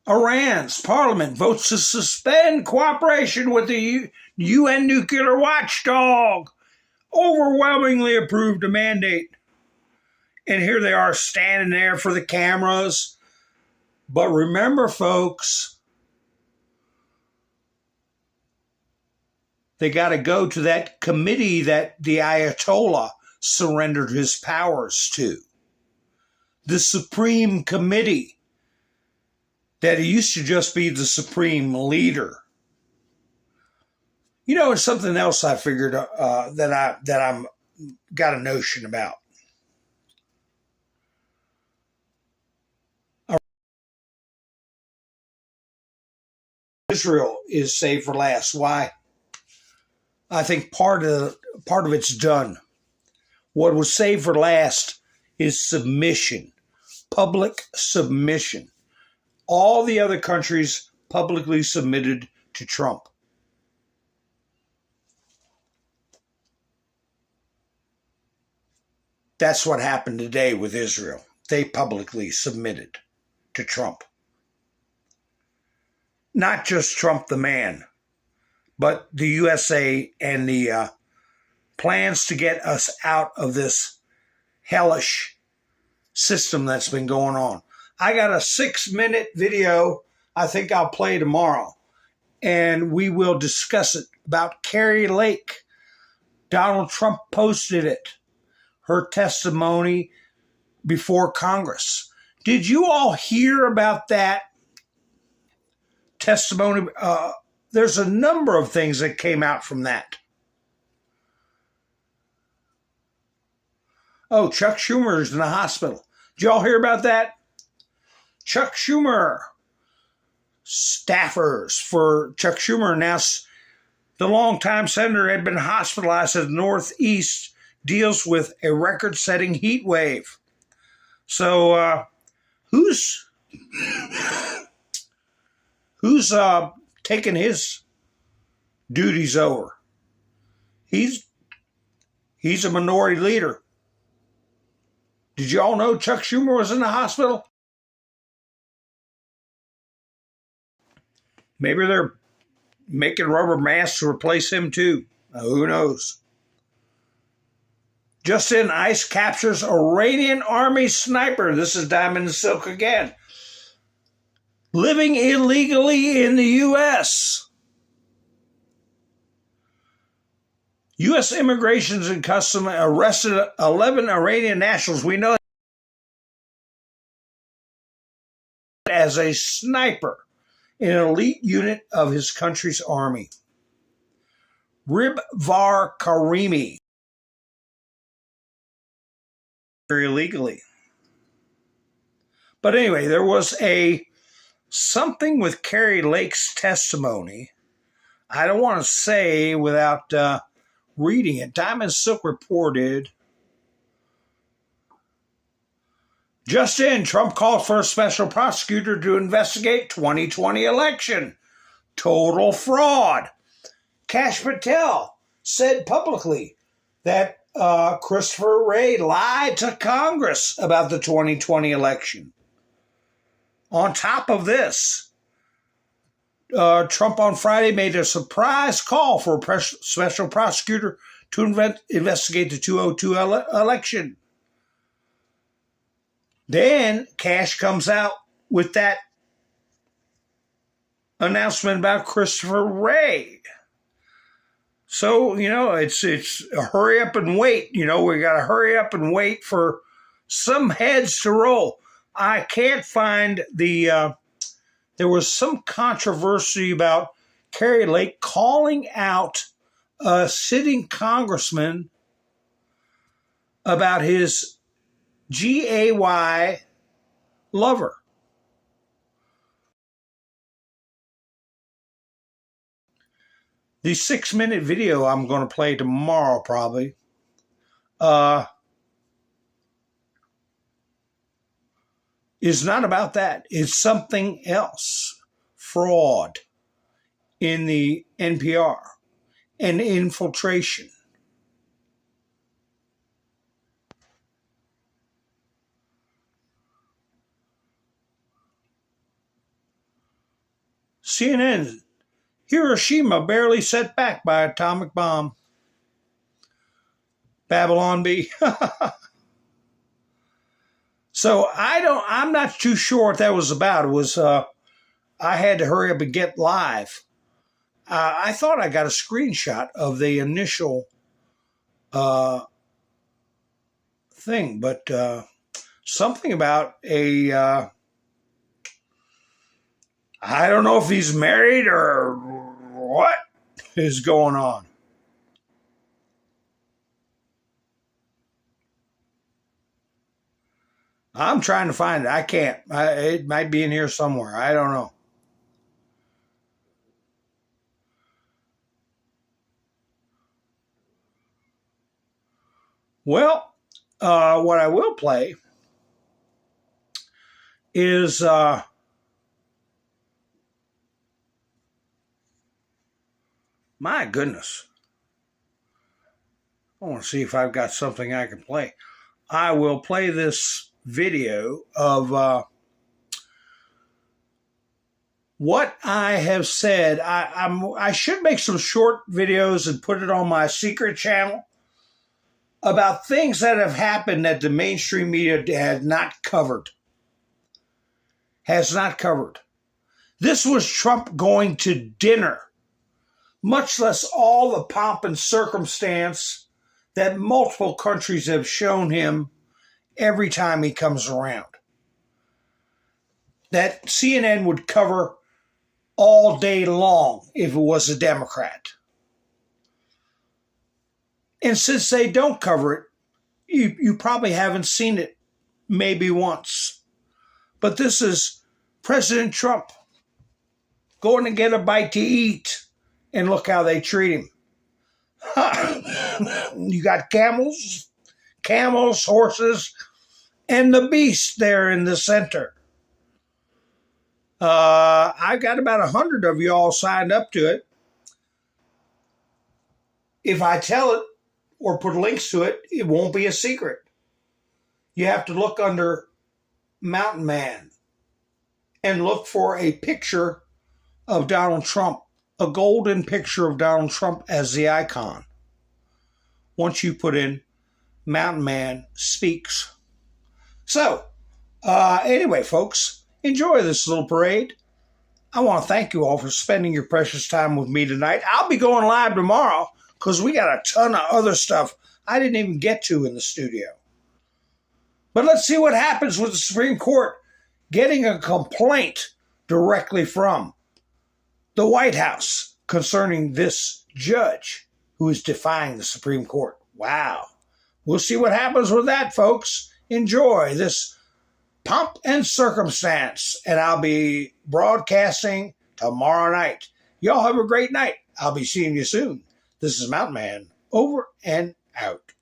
Iran's parliament votes to suspend cooperation with the UN nuclear watchdog. Overwhelmingly approved a mandate. And here they are standing there for the cameras. But remember, folks, they got to go to that committee that the Ayatollah surrendered his powers to. The Supreme Committee that used to just be the Supreme Leader. You know, it's something else I figured that I'm got a notion about. Israel is saved for last. Why? I think part of it's done. What was saved for last is submission, public submission. All the other countries publicly submitted to Trump. That's what happened today with Israel. They publicly submitted to Trump. Not just Trump the man, but the USA and the plans to get us out of this hellish system that's been going on. I got a 6-minute video I think I'll play tomorrow, and we will discuss it about Carrie Lake. Donald Trump posted it, her testimony before Congress. Did you all hear about that testimony? There's a number of things that came out from that. Oh, Chuck Schumer is in the hospital. Did y'all hear about that? Chuck Schumer, staffers for Chuck Schumer now The longtime senator had been hospitalized as the Northeast deals with a record-setting heat wave. So who's taking his duties over? He's a minority leader. Did you all know Chuck Schumer was in the hospital? Maybe they're making rubber masks to replace him too. Who knows? Just in, ICE captures Iranian army sniper. This is Diamond and Silk again. Living illegally in the U.S. U.S. Immigration and Customs arrested 11 Iranian nationals. We know as a sniper in an elite unit of his country's army. Ribvar Karimi. Illegally. But anyway, there was something with Kari Lake's testimony. I don't want to say without reading it. Diamond Silk reported, just in, Trump called for a special prosecutor to investigate 2020 election. Total fraud. Kash Patel said publicly that Christopher Wray lied to Congress about the 2020 election. On top of this, Trump on Friday made a surprise call for a special prosecutor to investigate the 2002 election. Then Kash comes out with that announcement about Christopher Wray. So, it's a hurry up and wait. We got to hurry up and wait for some heads to roll. I can't find there was some controversy about Kari Lake calling out a sitting congressman about his gay lover. The 6-minute video I'm going to play tomorrow probably is not about that. It's something else. Fraud in the NPR and infiltration. CNN, Hiroshima barely set back by atomic bomb. Babylon Bee. So I'm not too sure what that was about. It was, I had to hurry up and get live. I thought I got a screenshot of the initial thing, but something about I don't know if he's married or what is going on. I'm trying to find it. I can't. It might be in here somewhere. I don't know. Well, what I will play is my goodness. I want to see if I've got something I can play. I will play this video of what I have said. I should make some short videos and put it on my secret channel about things that have happened that the mainstream media has not covered. This was Trump going to dinner, much less all the pomp and circumstance that multiple countries have shown him every time he comes around. That CNN would cover all day long if it was a Democrat. And since they don't cover it, you probably haven't seen it maybe once. But this is President Trump going to get a bite to eat And look how they treat him. You got camels, horses, and the beast there in the center. I've got about 100 of you all signed up to it. If I tell it or put links to it, it won't be a secret. You have to look under Mountain Man and look for a picture of Donald Trump, a golden picture of Donald Trump as the icon. Once you put in Mountain Man Speaks. So, anyway, folks, enjoy this little parade. I want to thank you all for spending your precious time with me tonight. I'll be going live tomorrow because we got a ton of other stuff I didn't even get to in the studio. But let's see what happens with the Supreme Court getting a complaint directly from the White House concerning this judge who is defying the Supreme Court. Wow. We'll see what happens with that, folks. Enjoy this pomp and circumstance, and I'll be broadcasting tomorrow night. Y'all have a great night. I'll be seeing you soon. This is Mountain Man, over and out.